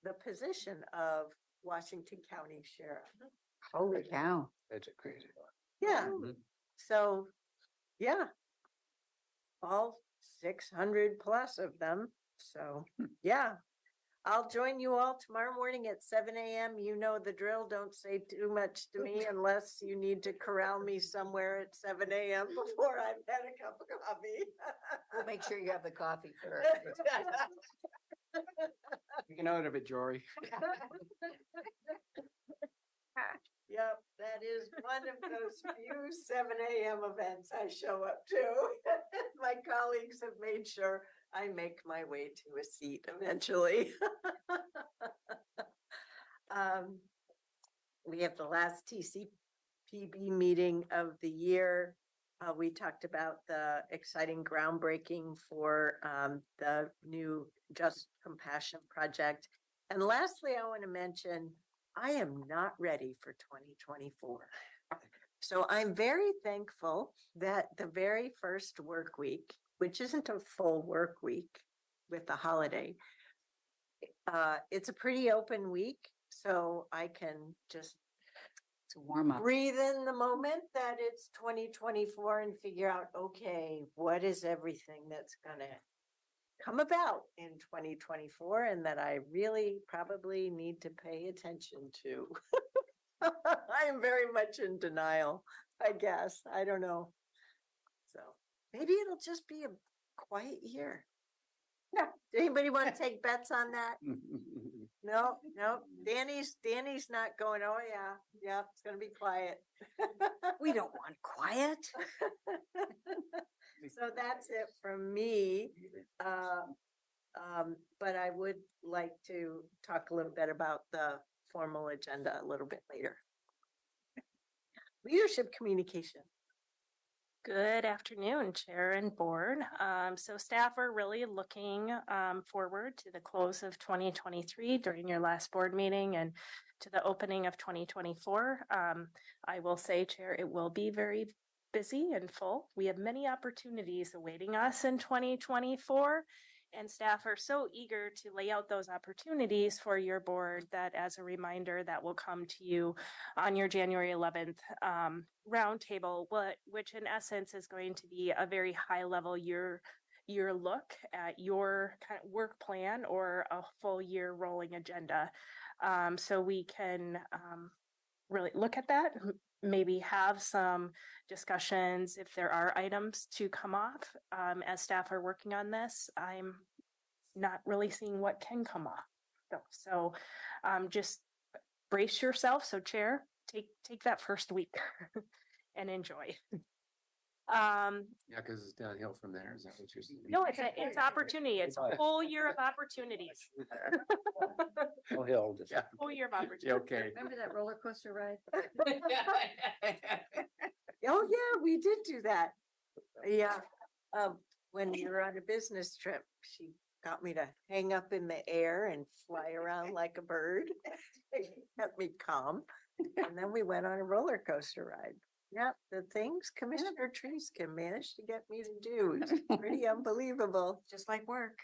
the position of Washington County Sheriff.
Holy cow.
That's a crazy one.
Yeah.
Mhm.
So, yeah. All 600 plus of them. So, yeah. I'll join you all tomorrow morning at 7 a.m. You know the drill. Don't say too much to me unless you need to corral me somewhere at 7 a.m. before I've had a cup of coffee.
We'll make sure you have the coffee first.
You can out of it, Jory.
Yep, that is one of those few 7 a.m. events I show up to. My colleagues have made sure I make my way to a seat eventually. We have the last TCPB meeting of the year. We talked about the exciting groundbreaking for the new Just Compassion project. And lastly, I want to mention, I am not ready for 2024. So I'm very thankful that the very first work week, which isn't a full work week with the holiday, it's a pretty open week. So I can just
It's a warm up.
breathe in the moment that it's 2024 and figure out, okay, what is everything that's going to come about in 2024 and that I really probably need to pay attention to. I am very much in denial, I guess. I don't know. So maybe it'll just be a quiet year. No. Anybody want to take bets on that? No. Danny's not going, oh yeah, it's gonna be quiet.
We don't want quiet.
So that's it from me. But I would like to talk a little bit about the formal agenda a little bit later. Leadership communication.
Good afternoon, Chair and Board. So staff are really looking forward to the close of 2023 during your last board meeting and to the opening of 2024. I will say, Chair, it will be very busy and full. We have many opportunities awaiting us in 2024. And staff are so eager to lay out those opportunities for your board that, as a reminder, that will come to you on your January 11th roundtable, which in essence is going to be a very high level year look at your kind of work plan or a full year rolling agenda. So we can really look at that, maybe have some discussions if there are items to come off. As staff are working on this, I'm not really seeing what can come off. So just brace yourself. So Chair, take that first week and enjoy.
Yeah, because it's downhill from there. Is that what you're saying?
No, it's opportunity. It's a whole year of opportunities.
Oh, hell, just.
Yeah.
Whole year of opportunity.
Yeah, okay.
Remember that roller coaster ride?
Oh yeah, we did do that. Yeah. When we were on a business trip, she got me to hang up in the air and fly around like a bird. It kept me calm. And then we went on a roller coaster ride. Yeah, the things Commissioner Treese can manage to get me to do is pretty unbelievable.
Just like work.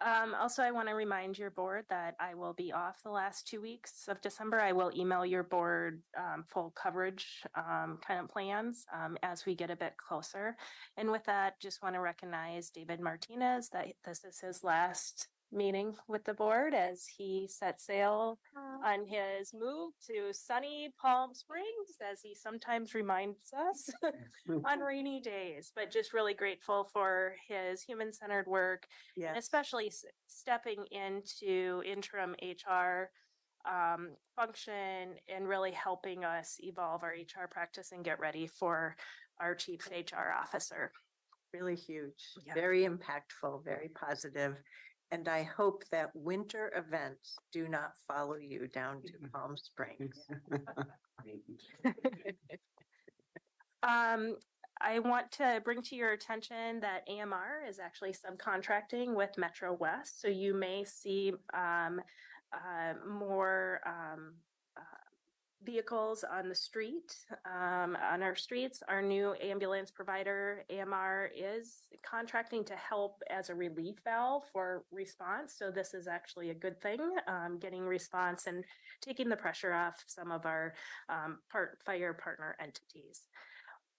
Also, I want to remind your board that I will be off the last 2 weeks of December. I will email your board full coverage kind of plans as we get a bit closer. And with that, just want to recognize David Martinez that this is his last meeting with the board as he set sail on his move to sunny Palm Springs, as he sometimes reminds us on rainy days. But just really grateful for his human-centered work, and
Yes.
especially stepping into interim HR function and really helping us evolve our HR practice and get ready for our chief HR officer.
Really huge,
Yeah.
very impactful, very positive. And I hope that winter events do not follow you down to Palm Springs.
I want to bring to your attention that AMR is actually subcontracting with Metro West. So you may see more vehicles on the street, on our streets. Our new ambulance provider, AMR, is contracting to help as a relief valve for response. So this is actually a good thing, getting response and taking the pressure off some of our fire partner entities.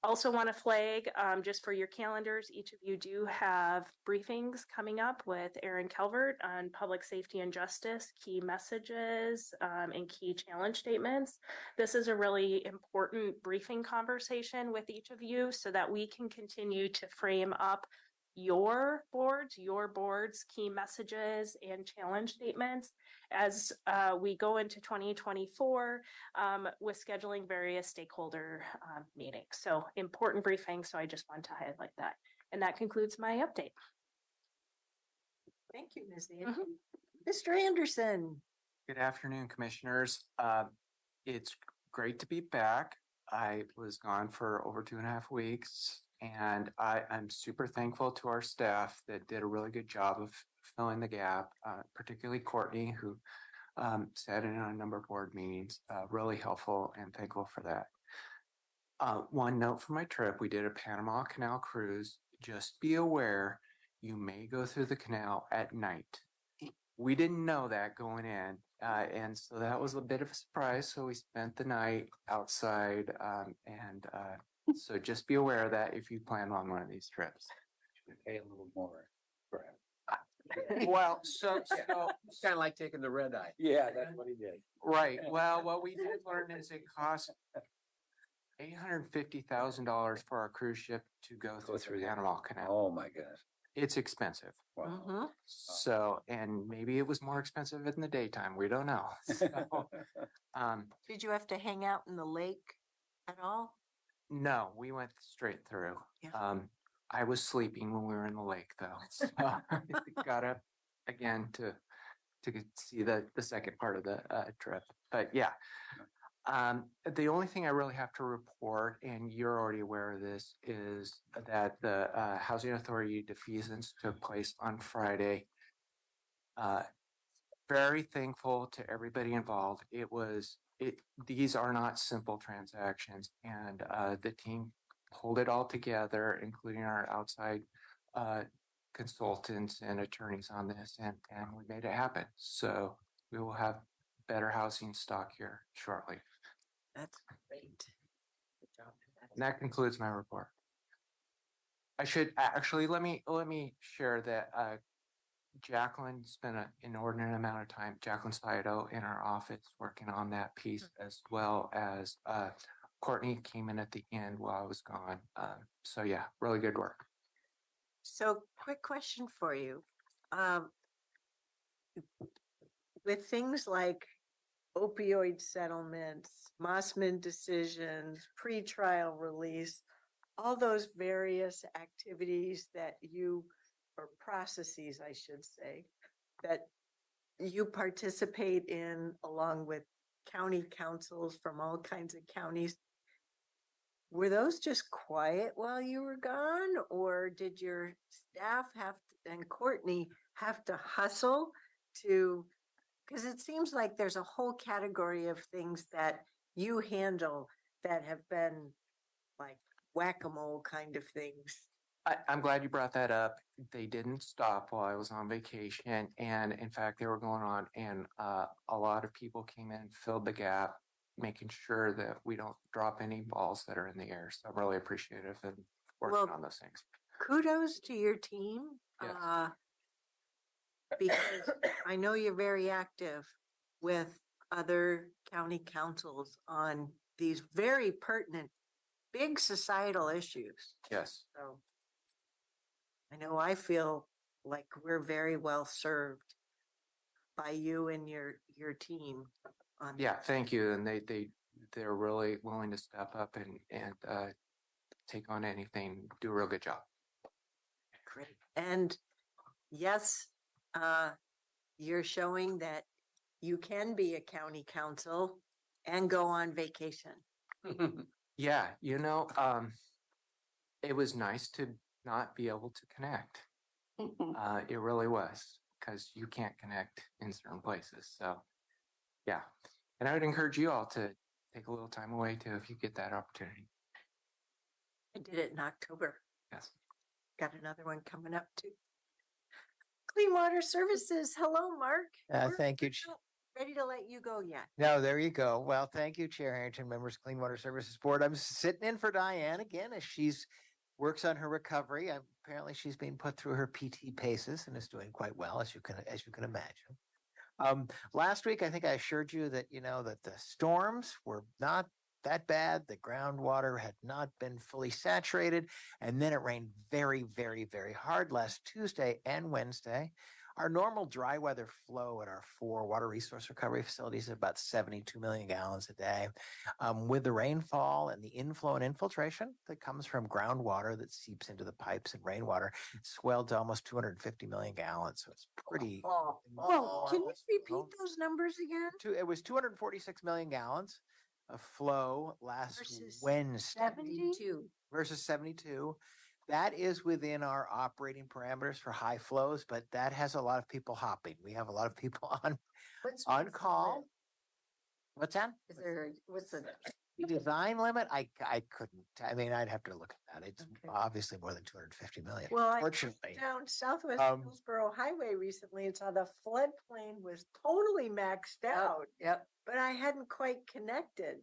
Also want to flag, just for your calendars, each of you do have briefings coming up with Aaron Calvert on public safety and justice, key messages, and key challenge statements. This is a really important briefing conversation with each of you so that we can continue to frame up your board's key messages and challenge statements as we go into 2024 with scheduling various stakeholder meetings. So important briefing. So I just want to highlight that. And that concludes my update.
Thank you, Ms. Andy. Mr. Anderson.
Good afternoon, commissioners. It's great to be back. I was gone for over 2.5 weeks, and I'm super thankful to our staff that did a really good job of filling the gap, particularly Courtney, who sat in on a number of board meetings, really helpful and thankful for that. One note from my trip, we did a Panama Canal cruise. Just be aware, you may go through the canal at night. We didn't know that going in, and so that was a bit of a surprise. So we spent the night outside, and so just be aware of that if you plan on one of these trips.
Pay a little more.
Well, so
It's kind of like taking the red eye.
Yeah, that's what he did.
right. Well, what we did learn is it costs $850,000 for our cruise ship to go through the Panama Canal.
Oh, my goodness.
It's expensive.
Wow.
So, and maybe it was more expensive in the daytime. We don't know. So,
Did you have to hang out in the lake at all?
no, we went straight through.
Yeah.
I was sleeping when we were in the lake, though. So I got up again to see the second part of the trip. But yeah, the only thing I really have to report, and you're already aware of this, is that the Housing Authority defeasance took place on Friday. Very thankful to everybody involved. These are not simple transactions, and the team pulled it all together, including our outside consultants and attorneys on this, and we made it happen. So we will have better housing stock here shortly.
That's great. Good job.
And that concludes my report. I should actually let me share that Jacqueline spent an inordinate amount of time, Jacqueline Saito, in our office working on that piece, as well as Courtney came in at the end while I was gone. So yeah, really good work.
So quick question for you. With things like opioid settlements, Mossman decisions, pretrial release, all those various activities that you, or processes, I should say, that you participate in along with county councils from all kinds of counties, were those just quiet while you were gone, or did your staff and Courtney have to hustle to, because it seems like there's a whole category of things that you handle that have been like whack-a-mole kind of things.
I'm glad you brought that up. They didn't stop while I was on vacation. And in fact, they were going on and a lot of people came in, filled the gap, making sure that we don't drop any balls that are in the air. So I'm really appreciative and working
Well,
on those things.
Kudos to your team.
Yes.
Because I know you're very active with other county councils on these very pertinent, big societal issues.
Yes.
So I know I feel like we're very well served by you and your team on.
Yeah, thank you. And they're really willing to step up and take on anything, do a real good job.
Great. And yes, you're showing that you can be a county council and go on vacation.
Yeah, it was nice to not be able to connect. It really was, because you can't connect in certain places. So, yeah. And I would encourage you all to take a little time away too if you get that opportunity.
I did it in October.
Yes.
Got another one coming up too. Clean Water Services. Hello, Mark.
Thank you.
We're not ready to let you go yet.
No, there you go. Well, thank you, Chair Harrington, members, Clean Water Services Board. I'm sitting in for Diane again as she's works on her recovery. Apparently, she's being put through her PT paces and is doing quite well, as you can imagine. Last week, I think I assured you that that the storms were not that bad. The groundwater had not been fully saturated, and then it rained very, very, very hard last Tuesday and Wednesday. Our normal dry weather flow at our 4 water resource recovery facilities is about 72 million gallons a day. With the rainfall and the inflow and infiltration that comes from groundwater that seeps into the pipes and rainwater, it swelled to almost 250 million gallons. So it's pretty.
Whoa, can you repeat those numbers again?
It was 246 million gallons of flow last
Versus
Wednesday
72
versus 72. That is within our operating parameters for high flows, but that has a lot of people hopping. We have a lot of people on call. What's that?
What's the
design limit? I couldn't. I mean, I'd have to look at that. It's obviously more than 250 million.
Well, I
fortunately,
went down Southwest Hillsborough Highway recently and saw the floodplain was totally maxed out.
Yep.
But I hadn't quite connected.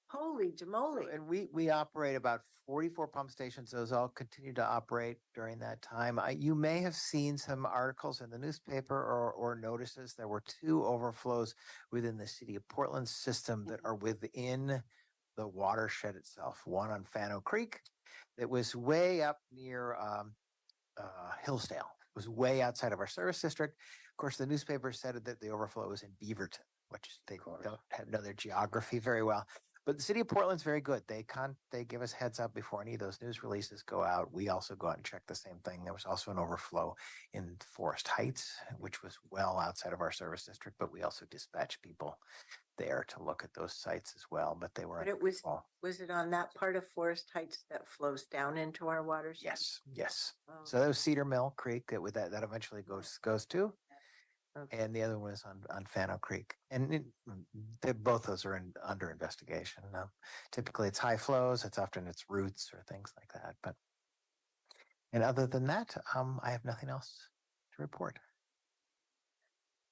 Holy jamoly.
And we operate about 44 pump stations. Those all continue to operate during that time. You may have seen some articles in the newspaper or notices. There were 2 overflows within the city of Portland system that are within the watershed itself. One on Fano Creek that was way up near Hillsdale. It was way outside of our service district. Of course, the newspaper said that the overflow was in Beaverton, which they don't know their geography very well. But the city of Portland's very good. They give us heads up before any of those news releases go out. We also go out and check the same thing. There was also an overflow in Forest Heights, which was well outside of our service district, but we also dispatch people there to look at those sites as well. But they were.
But it was it on that part of Forest Heights that flows down into our watershed?
Yes.
Oh.
So that was Cedar Mill Creek that eventually goes to.
Okay.
And the other one is on Fano Creek. And both those are under investigation. Typically it's high flows. It's often it's roots or things like that. And other than that, I have nothing else to report.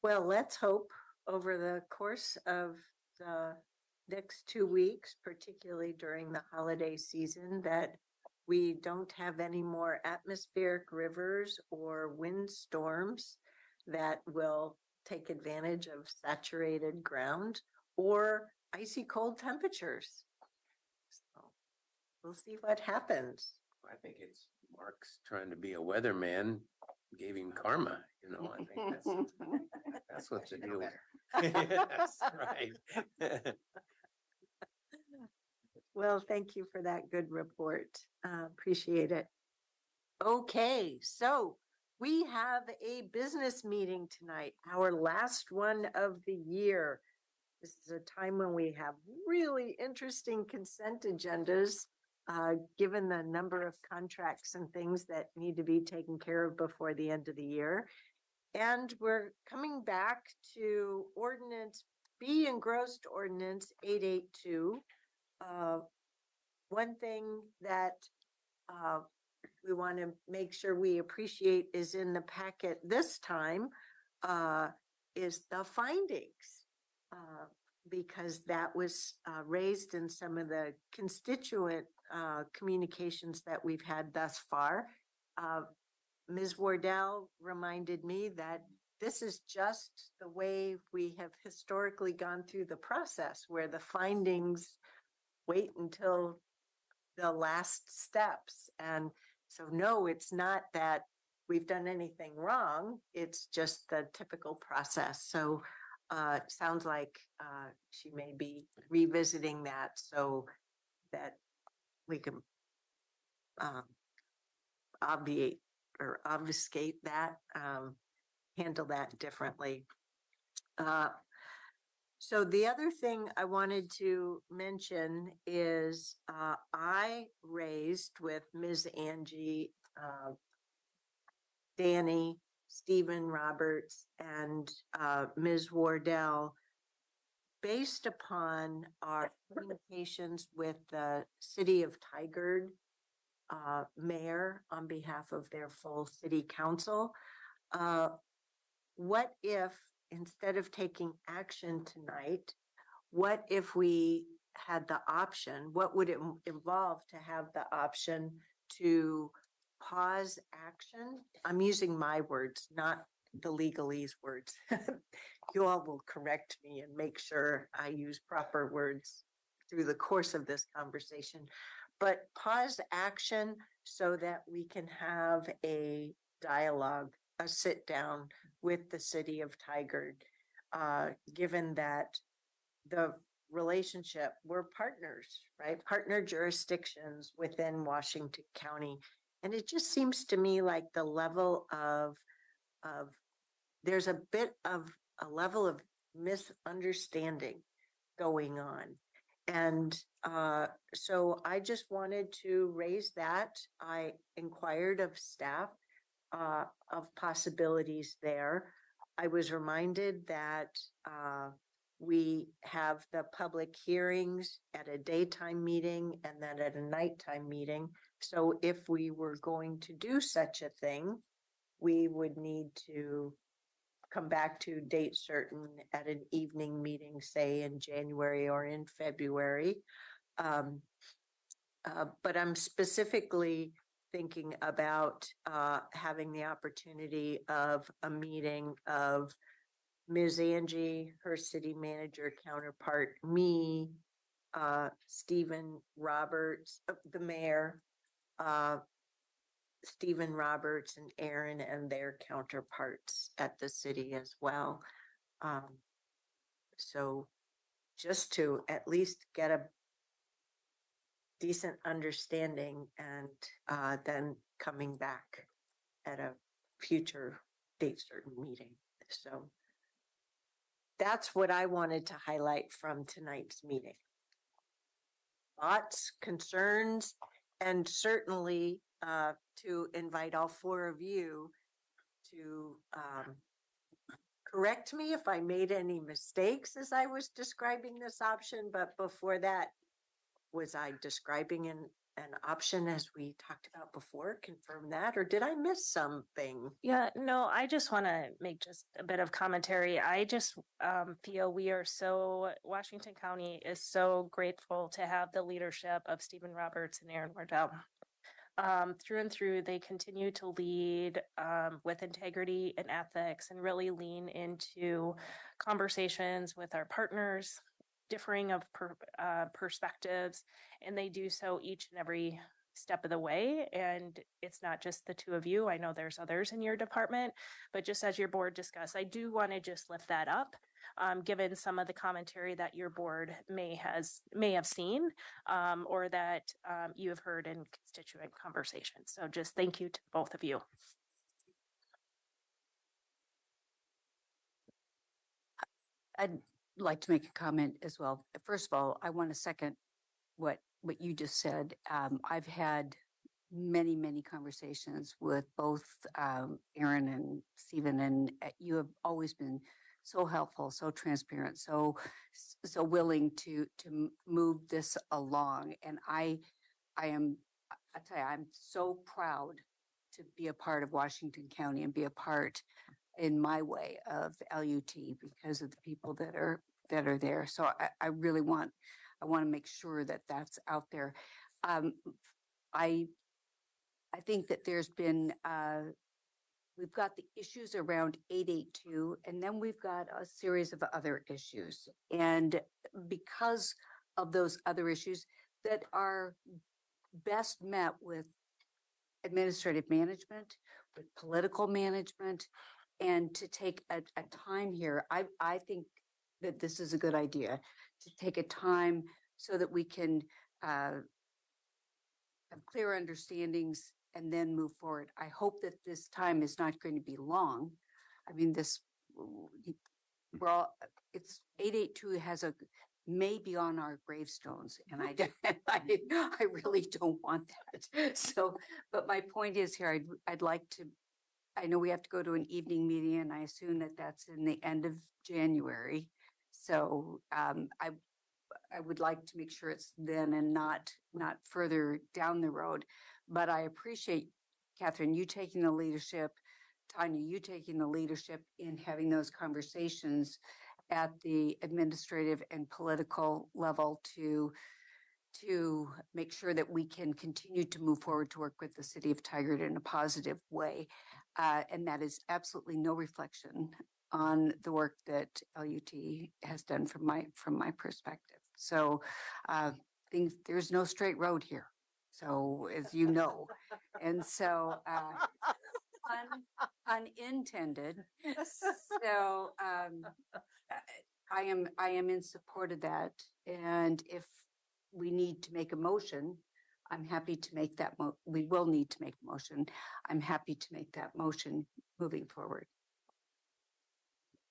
Well, let's hope over the course of the next 2 weeks, particularly during the holiday season, that we don't have any more atmospheric rivers or windstorms that will take advantage of saturated ground or icy cold temperatures. So we'll see what happens.
I think it's Mark's trying to be a weatherman, gave him karma, I think that's what the deal is. Yes, right.
Well, thank you for that good report. Appreciate it. Okay, so we have a business meeting tonight, our last one of the year. This is a time when we have really interesting consent agendas, given the number of contracts and things that need to be taken care of before the end of the year. And we're coming back to engrossed ordinance 882. One thing that we want to make sure we appreciate is in the packet this time is the findings. Because that was raised in some of the constituent communications that we've had thus far. Ms. Wardell reminded me that this is just the way we have historically gone through the process, where the findings wait until the last steps. And so, no, it's not that we've done anything wrong. It's just the typical process. So sounds like she may be revisiting that so that we can obviate or obfuscate that, handle that differently. So the other thing I wanted to mention is I raised with Ms. Angie, Danny, Stephen Roberts, and Ms. Wardell, based upon our communications with the city of Tigard mayor on behalf of their full city council. What if, instead of taking action tonight, what if we had the option, what would it involve to have the option to pause action? I'm using my words, not the legalese words. You all will correct me and make sure I use proper words through the course of this conversation. But pause action so that we can have a dialogue, a sit down with the city of Tigard, given that the relationship, we're partners, right? Partner jurisdictions within Washington County. And it just seems to me like the level of there's a bit of a level of misunderstanding going on. And so I just wanted to raise that. I inquired of staff of possibilities there. I was reminded that we have the public hearings at a daytime meeting and then at a nighttime meeting. So if we were going to do such a thing, we would need to come back to date certain at an evening meeting, say in January or in February. But I'm specifically thinking about having the opportunity of a meeting of Ms. Angie, her city manager counterpart, me, Stephen Roberts, the mayor, Stephen Roberts and Aaron and their counterparts at the city as well. So just to at least get a decent understanding and then coming back at a future date certain meeting. So that's what I wanted to highlight from tonight's meeting. Thoughts, concerns, and certainly to invite all four of you to correct me if I made any mistakes as I was describing this option, but before that, was I describing an option as we talked about before? Confirm that, or did I miss something?
Yeah, no, I just want to make just a bit of commentary. I just feel Washington County is so grateful to have the leadership of Stephen Roberts and Aaron Wardell. Through and through, they continue to lead with integrity and ethics and really lean into conversations with our partners, differing of perspectives, and they do so each and every step of the way. And it's not just the two of you. I know there's others in your department, but just as your board discussed, I do want to just lift that up, given some of the commentary that your board may have seen or that you have heard in constituent conversations. So just thank you to both of you.
I'd like to make a comment as well. First of all, I want to second what you just said. I've had many conversations with both Aaron and Stephen, and you have always been so helpful, so transparent, so willing to move this along. And I am I tell you, I'm so proud to be a part of Washington County and be a part in my way of LUT because of the people that are there. So I really want to make sure that that's out there. I think that there's been we've got the issues around 882, and then we've got a series of other issues. And because of those other issues that are best met with administrative management, with political management, and to take a time here, I think that this is a good idea to take a time so that we can have clear understandings and then move forward. I hope that this time is not going to be long. I mean, it's 882 has maybe on our gravestones, and I really don't want that. So, but my point is here, I'd like to, I know we have to go to an evening meeting, and I assume that that's in the end of January. So I would like to make sure it's then and not further down the road. But I appreciate, Catherine, you taking the leadership, Tanya, you taking the leadership in having those conversations at the administrative and political level to make sure that we can continue to move forward to work with the city of Tigard in a positive way. And that is absolutely no reflection on the work that LUT has done from my perspective. So there's no straight road here. So as you know, and so unintended. So I am in support of that. And if we need to make a motion, I'm happy to make that. We will need to make a motion. I'm happy to make that motion moving forward.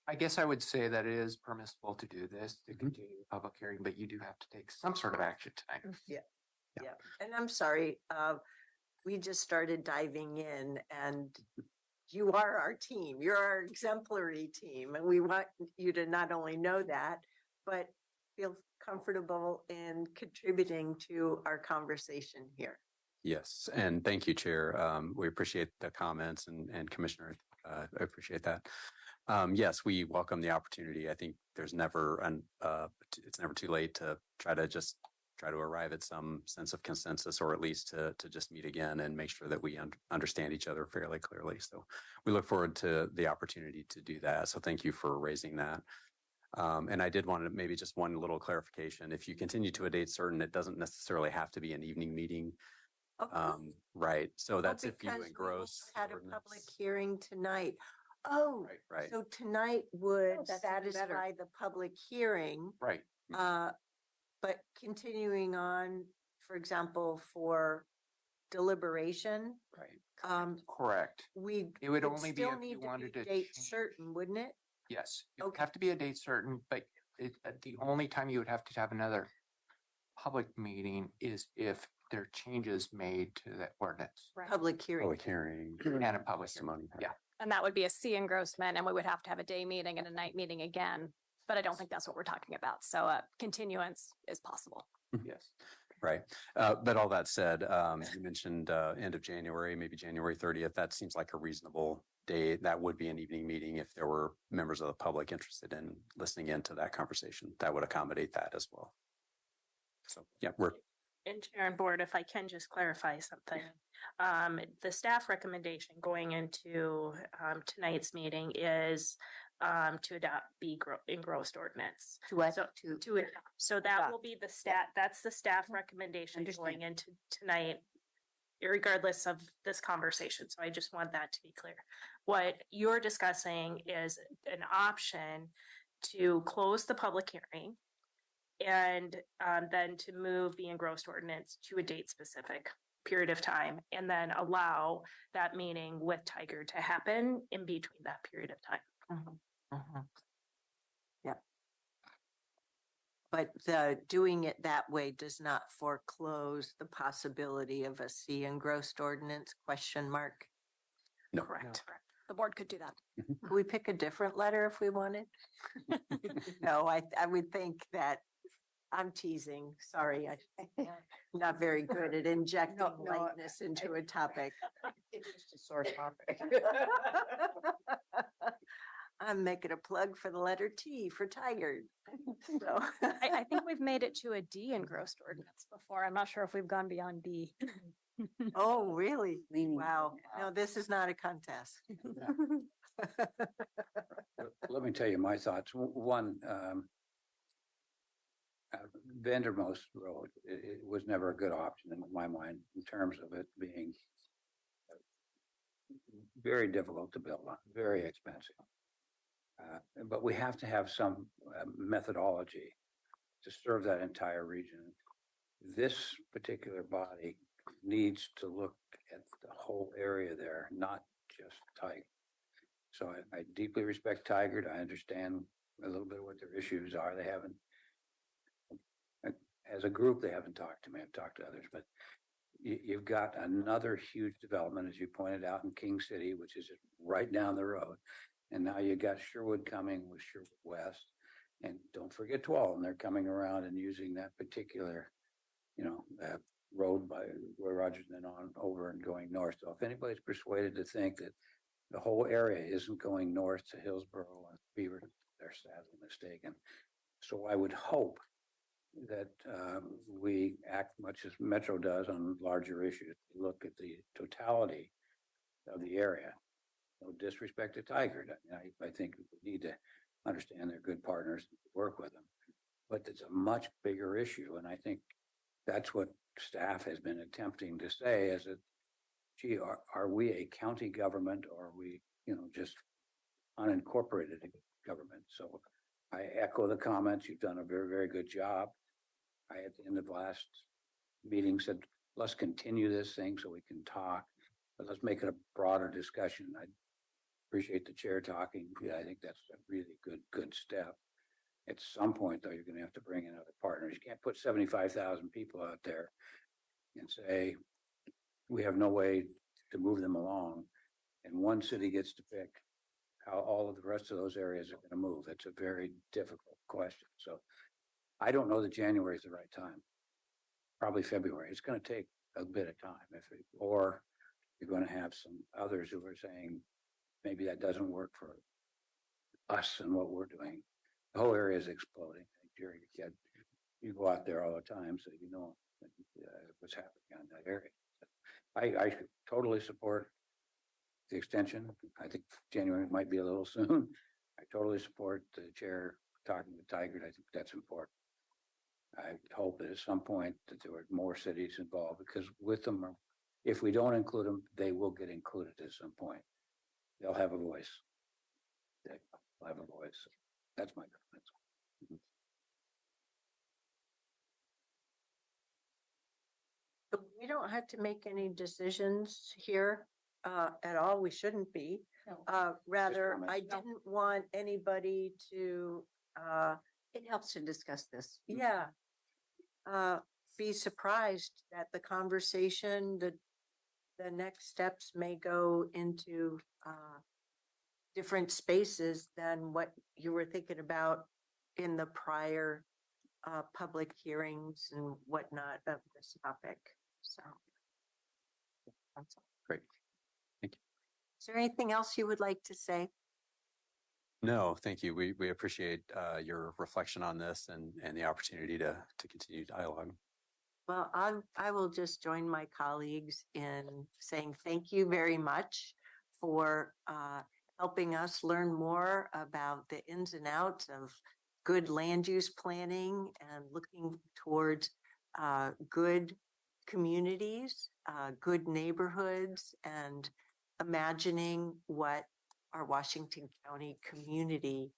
I guess I would say that it is permissible to do this, to continue the public hearing, but you do have to take some sort of action tonight.
Yeah. And I'm sorry, we just started diving in, and you are our team. You're our exemplary team. And we want you to not only know that, but feel comfortable in contributing to our conversation here.
Yes, and thank you, Chair. We appreciate the comments and Commissioner, I appreciate that. Yes, we welcome the opportunity. I think there's it's never too late to try to arrive at some sense of consensus, or at least to just meet again and make sure that we understand each other fairly clearly. So we look forward to the opportunity to do that. So thank you for raising that. And I did want to maybe just one little clarification. If you continue to a date certain, it doesn't necessarily have to be an evening meeting. Right. So that's if you engross.
Had a public hearing tonight. Oh,
right.
So tonight would
that's even better.
satisfy the public hearing.
Right.
But continuing on, for example, for deliberation.
Right. Correct. It would only be
still
if
need
you
to
wanted
be
to
date
change.
certain, wouldn't it?
Yes, it would have to be a date certain, but the only time you would have to have another public meeting is if there are changes made to that ordinance.
Right.
Public hearing.
Public hearing.
And a public
testimony.
Yeah.
And that would be a C engrossment, and we would have to have a day meeting and a night meeting again. But I don't think that's what we're talking about. So continuance is possible.
Yes.
Right. But all that said, you mentioned end of January, maybe January 30th. That seems like a reasonable day. That would be an evening meeting if there were members of the public interested in listening into that conversation. That would accommodate that as well. So, yeah,
And Chair and Board, if I can just clarify something. The staff recommendation going into tonight's meeting is to adopt engrossed ordinance.
To
adopt. So that will be that's the staff recommendation going into tonight, regardless of this conversation. So I just want that to be clear. What you're discussing is an option to close the public hearing and then to move the engrossed ordinance to a date specific period of time, and then allow that meeting with Tigard to happen in between that period of time.
Yeah. But doing it that way does not foreclose the possibility of a C engrossed ordinance ?
No.
Correct. The board could do that.
Could we pick a different letter if we wanted? No, I would think that I'm teasing. Sorry. I'm not very good at injecting lightness into a topic.
It's just a sore topic.
I'm making a plug for the letter T for tiger. So
I think we've made it to a D in gross ordinance before. I'm not sure if we've gone beyond D.
oh, really?
Leaning
Wow.
toward
No, this is not a contest.
Let me tell you my thoughts. One, Vandermost Road, it was never a good option in my mind in terms of it being very difficult to build on, very expensive. But we have to have some methodology to serve that entire region. This particular body needs to look at the whole area there, not just Tigard. So I deeply respect Tigard. I understand a little bit of what their issues are. They haven't, as a group, they haven't talked to me. I've talked to others, but you've got another huge development, as you pointed out, in King City, which is right down the road. And now you got Sherwood coming with Sherwood West. And don't forget Tualatin, they're coming around and using that particular, road by Roy Rogers and then on over and going north. So if anybody's persuaded to think that the whole area isn't going north to Hillsborough and Beaver, they're sadly mistaken. So I would hope that we act much as Metro does on larger issues. Look at the totality of the area. No disrespect to Tigard. I think we need to understand they're good partners, work with them. But it's a much bigger issue. And I think that's what staff has been attempting to say is that, gee, are we a county government or are we, just unincorporated government? So I echo the comments. You've done a very, very good job. I, at the end of last meeting, said, let's continue this thing so we can talk, but let's make it a broader discussion. I appreciate the chair talking. Yeah, I think that's a really good step. At some point, though, you're going to have to bring in other partners. You can't put 75,000 people out there and say, we have no way to move them along. And one city gets to pick how all of the rest of those areas are going to move. It's a very difficult question. So I don't know that January is the right time. Probably February. It's going to take a bit of time. Or you're going to have some others who are saying, maybe that doesn't work for us and what we're doing. The whole area is exploding. Jerry, you go out there all the time, so you know what's happening in that area. I totally support the extension. I think January might be a little soon. I totally support the chair talking to Tigard. I think that's important. I hope that at some point that there are more cities involved because with them, if we don't include them, they will get included at some point. They'll have a voice. They'll have a voice. That's my comments.
We don't have to make any decisions here at all. We shouldn't be. Rather,
comments.
I didn't want anybody to,
It helps to discuss this.
yeah, be surprised that the conversation, the next steps may go into different spaces than what you were thinking about in the prior public hearings and whatnot of this topic. So that's all.
Great. Thank you.
Is there anything else you would like to say?
No, thank you. We appreciate your reflection on this and the opportunity to continue dialogue.
Well, I will just join my colleagues in saying thank you very much for helping us learn more about the ins and outs of good land use planning and looking towards good communities, good neighborhoods, and imagining what our Washington County community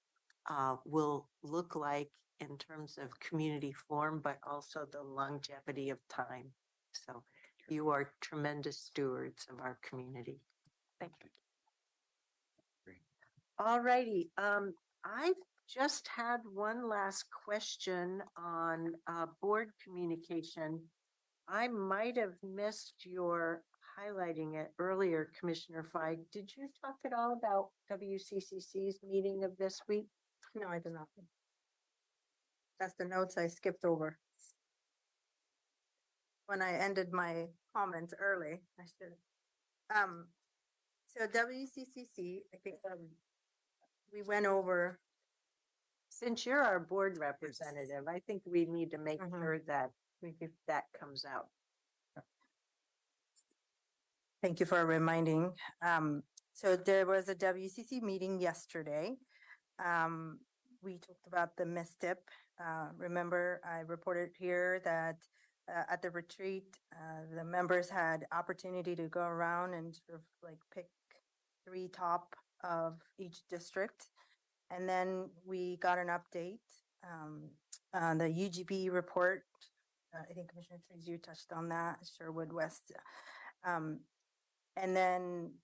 will look like in terms of community form, but also the longevity of time. So you are tremendous stewards of our community. Thank you. All righty. I just had one last question on board communication. I might have missed your highlighting it earlier, Commissioner Feig. Did you talk at all about WCCC's meeting of this week?
No, I did not. That's the notes I skipped over. When I ended my comments early, I should. So WCCC, I think, we went over.
Since you're our board representative, I think we need to make
Mhm.
sure that that comes out.
Thank you for reminding. So there was a WCC meeting yesterday. We talked about the MISTIP. Remember, I reported here that at the retreat, the members had opportunity to go around and sort of like pick 3 top of each district. And then we got an update on the UGB report. I think Commissioner Trees, you touched on that, Sherwood West. And then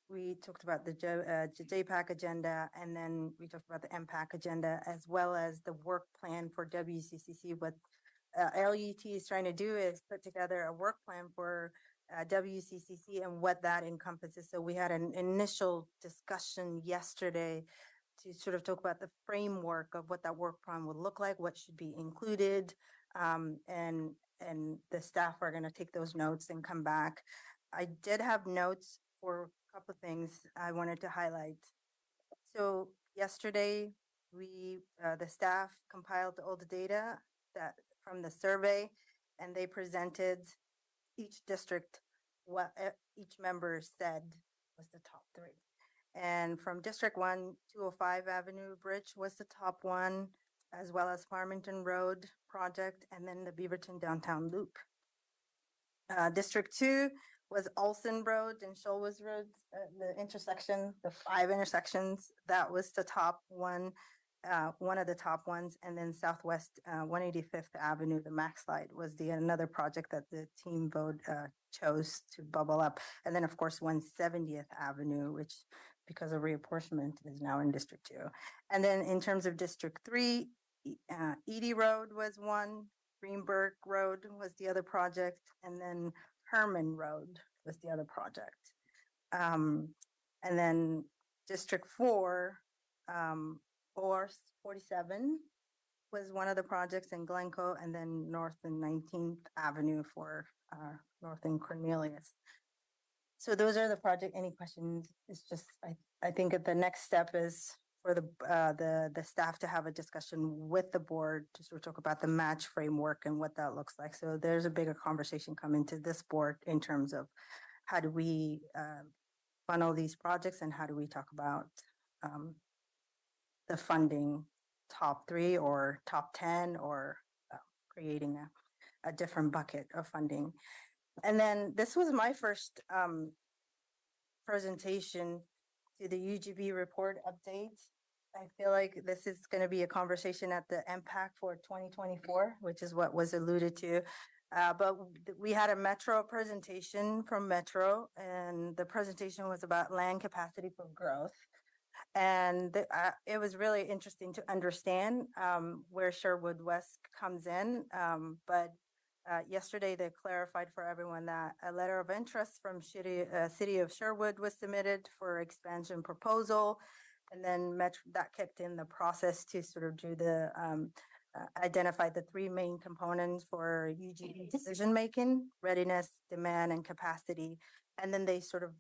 we talked about the JPAC agenda, and then we talked about the MPAC agenda, as well as the work plan for WCCC. What LUT is trying to do is put together a work plan for WCCC and what that encompasses. So we had an initial discussion yesterday to sort of talk about the framework of what that work plan would look like, what should be included, and the staff are going to take those notes and come back. I did have notes for a couple of things I wanted to highlight. So yesterday, the staff compiled all the data that from the survey, and they presented each district what each member said was the top 3. And from District 1, 205 Avenue Bridge was the top one, as well as Farmington Road project, and then the Beaverton Downtown Loop. District 2 was Olson Road and Shoals Road, the intersection, the 5 intersections. That was the top one, one of the top ones. And then Southwest 185th Avenue, the Max Slide, was another project that the team vote chose to bubble up. And then, of course, 170th Avenue, which because of reapportionment is now in District 2. And then in terms of District 3, Edie Road was one, Greenberg Road was the other project, and then Herman Road was the other project. And then District 4, or 47 was one of the projects in Glencoe, and then North and 19th Avenue for North and Cornelius. So those are the project. Any questions? It's just, I think that the next step is for the staff to have a discussion with the board to sort of talk about the match framework and what that looks like. So there's a bigger conversation coming to this board in terms of how do we funnel these projects and how do we talk about the funding top 3 or top 10 or creating a different bucket of funding. And then this was my first presentation to the UGB report update. I feel like this is going to be a conversation at the MPAC for 2024, which is what was alluded to. But we had a Metro presentation from Metro, and the presentation was about land capacity for growth. And it was really interesting to understand where Sherwood West comes in. But yesterday, they clarified for everyone that a letter of interest from City of Sherwood was submitted for expansion proposal. And then Metro, that kicked in the process to sort of do the identify the 3 main components for UGB decision-making: readiness, demand, and capacity. And then they sort of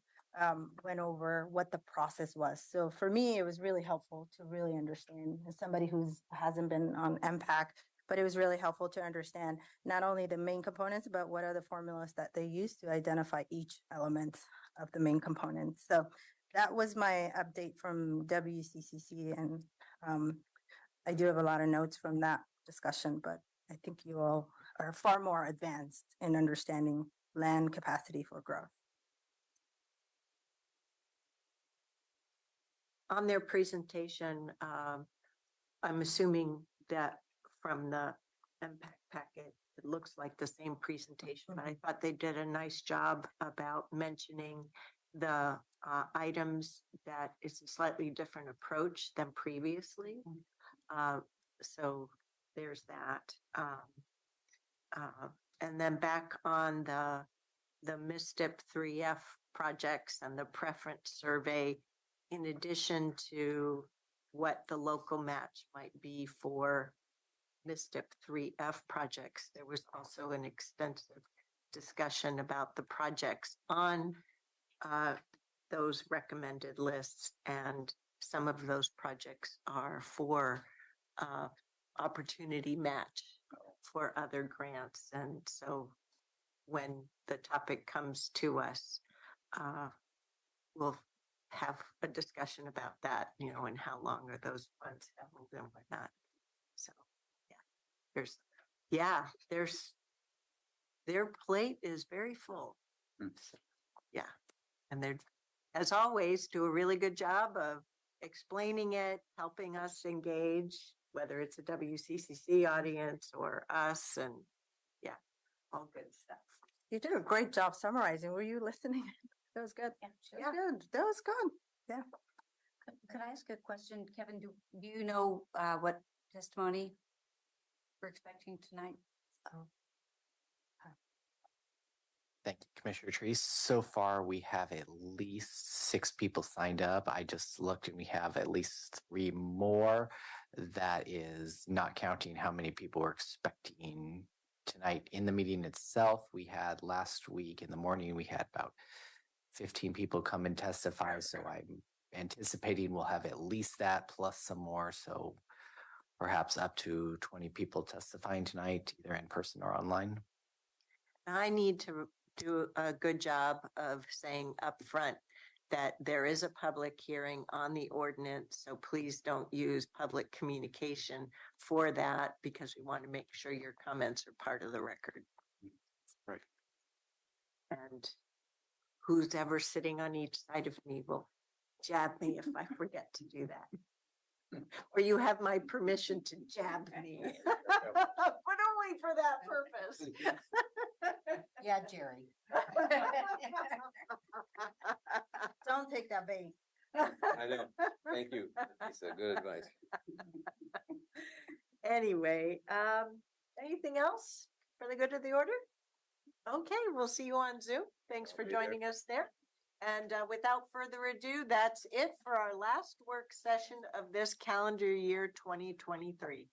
went over what the process was. So for me, it was really helpful to really understand, as somebody who hasn't been on MPAC, but it was really helpful to understand not only the main components, but what are the formulas that they use to identify each element of the main components. So that was my update from WCCC, and I do have a lot of notes from that discussion, but I think you all are far more advanced in understanding land capacity for growth.
On their presentation, I'm assuming that from the MPAC packet, it looks like the same presentation, but I thought they did a nice job about mentioning the items that it's a slightly different approach than previously. So there's that. And then back on the MISTIP 3F projects and the preference survey, in addition to what the local match might be for MISTIP 3F projects, there was also an extensive discussion about the projects on those recommended lists. And some of those projects are for opportunity match for other grants. And so when the topic comes to us, we'll have a discussion about that, you know, and how long are those funds held and whatnot. So, their plate is very full. So, yeah. And they're, as always, do a really good job of explaining it, helping us engage, whether it's a WCCC audience or us, and yeah, all good stuff.
You did a great job summarizing. Were you listening? That was good. That was good. That was good. Yeah.
Could I ask a question, Kevin? Do you know what testimony we're expecting tonight?
Thank you, Commissioner Treese. So far, we have at least 6 people signed up. I just looked and we have at least 3 more. That is not counting how many people we're expecting tonight in the meeting itself. We had last week in the morning, we had about 15 people come and testify. So I'm anticipating we'll have at least that plus some more. So perhaps up to 20 people testifying tonight, either in person or online.
I need to do a good job of saying up front that there is a public hearing on the ordinance. So please don't use public communication for that, because we want to make sure your comments are part of the record.
Right.
And who's ever sitting on each side of me will jab me if I forget to do that. Or you have my permission to jab me, but only for that purpose.
Yeah, Jerry.
Don't take that bait.
I know. Thank you. It's a good advice.
Anyway, anything else for the good of the order? Okay, we'll see you on Zoom. Thanks for joining us there. And without further ado, that's it for our last work session of this calendar year 2023.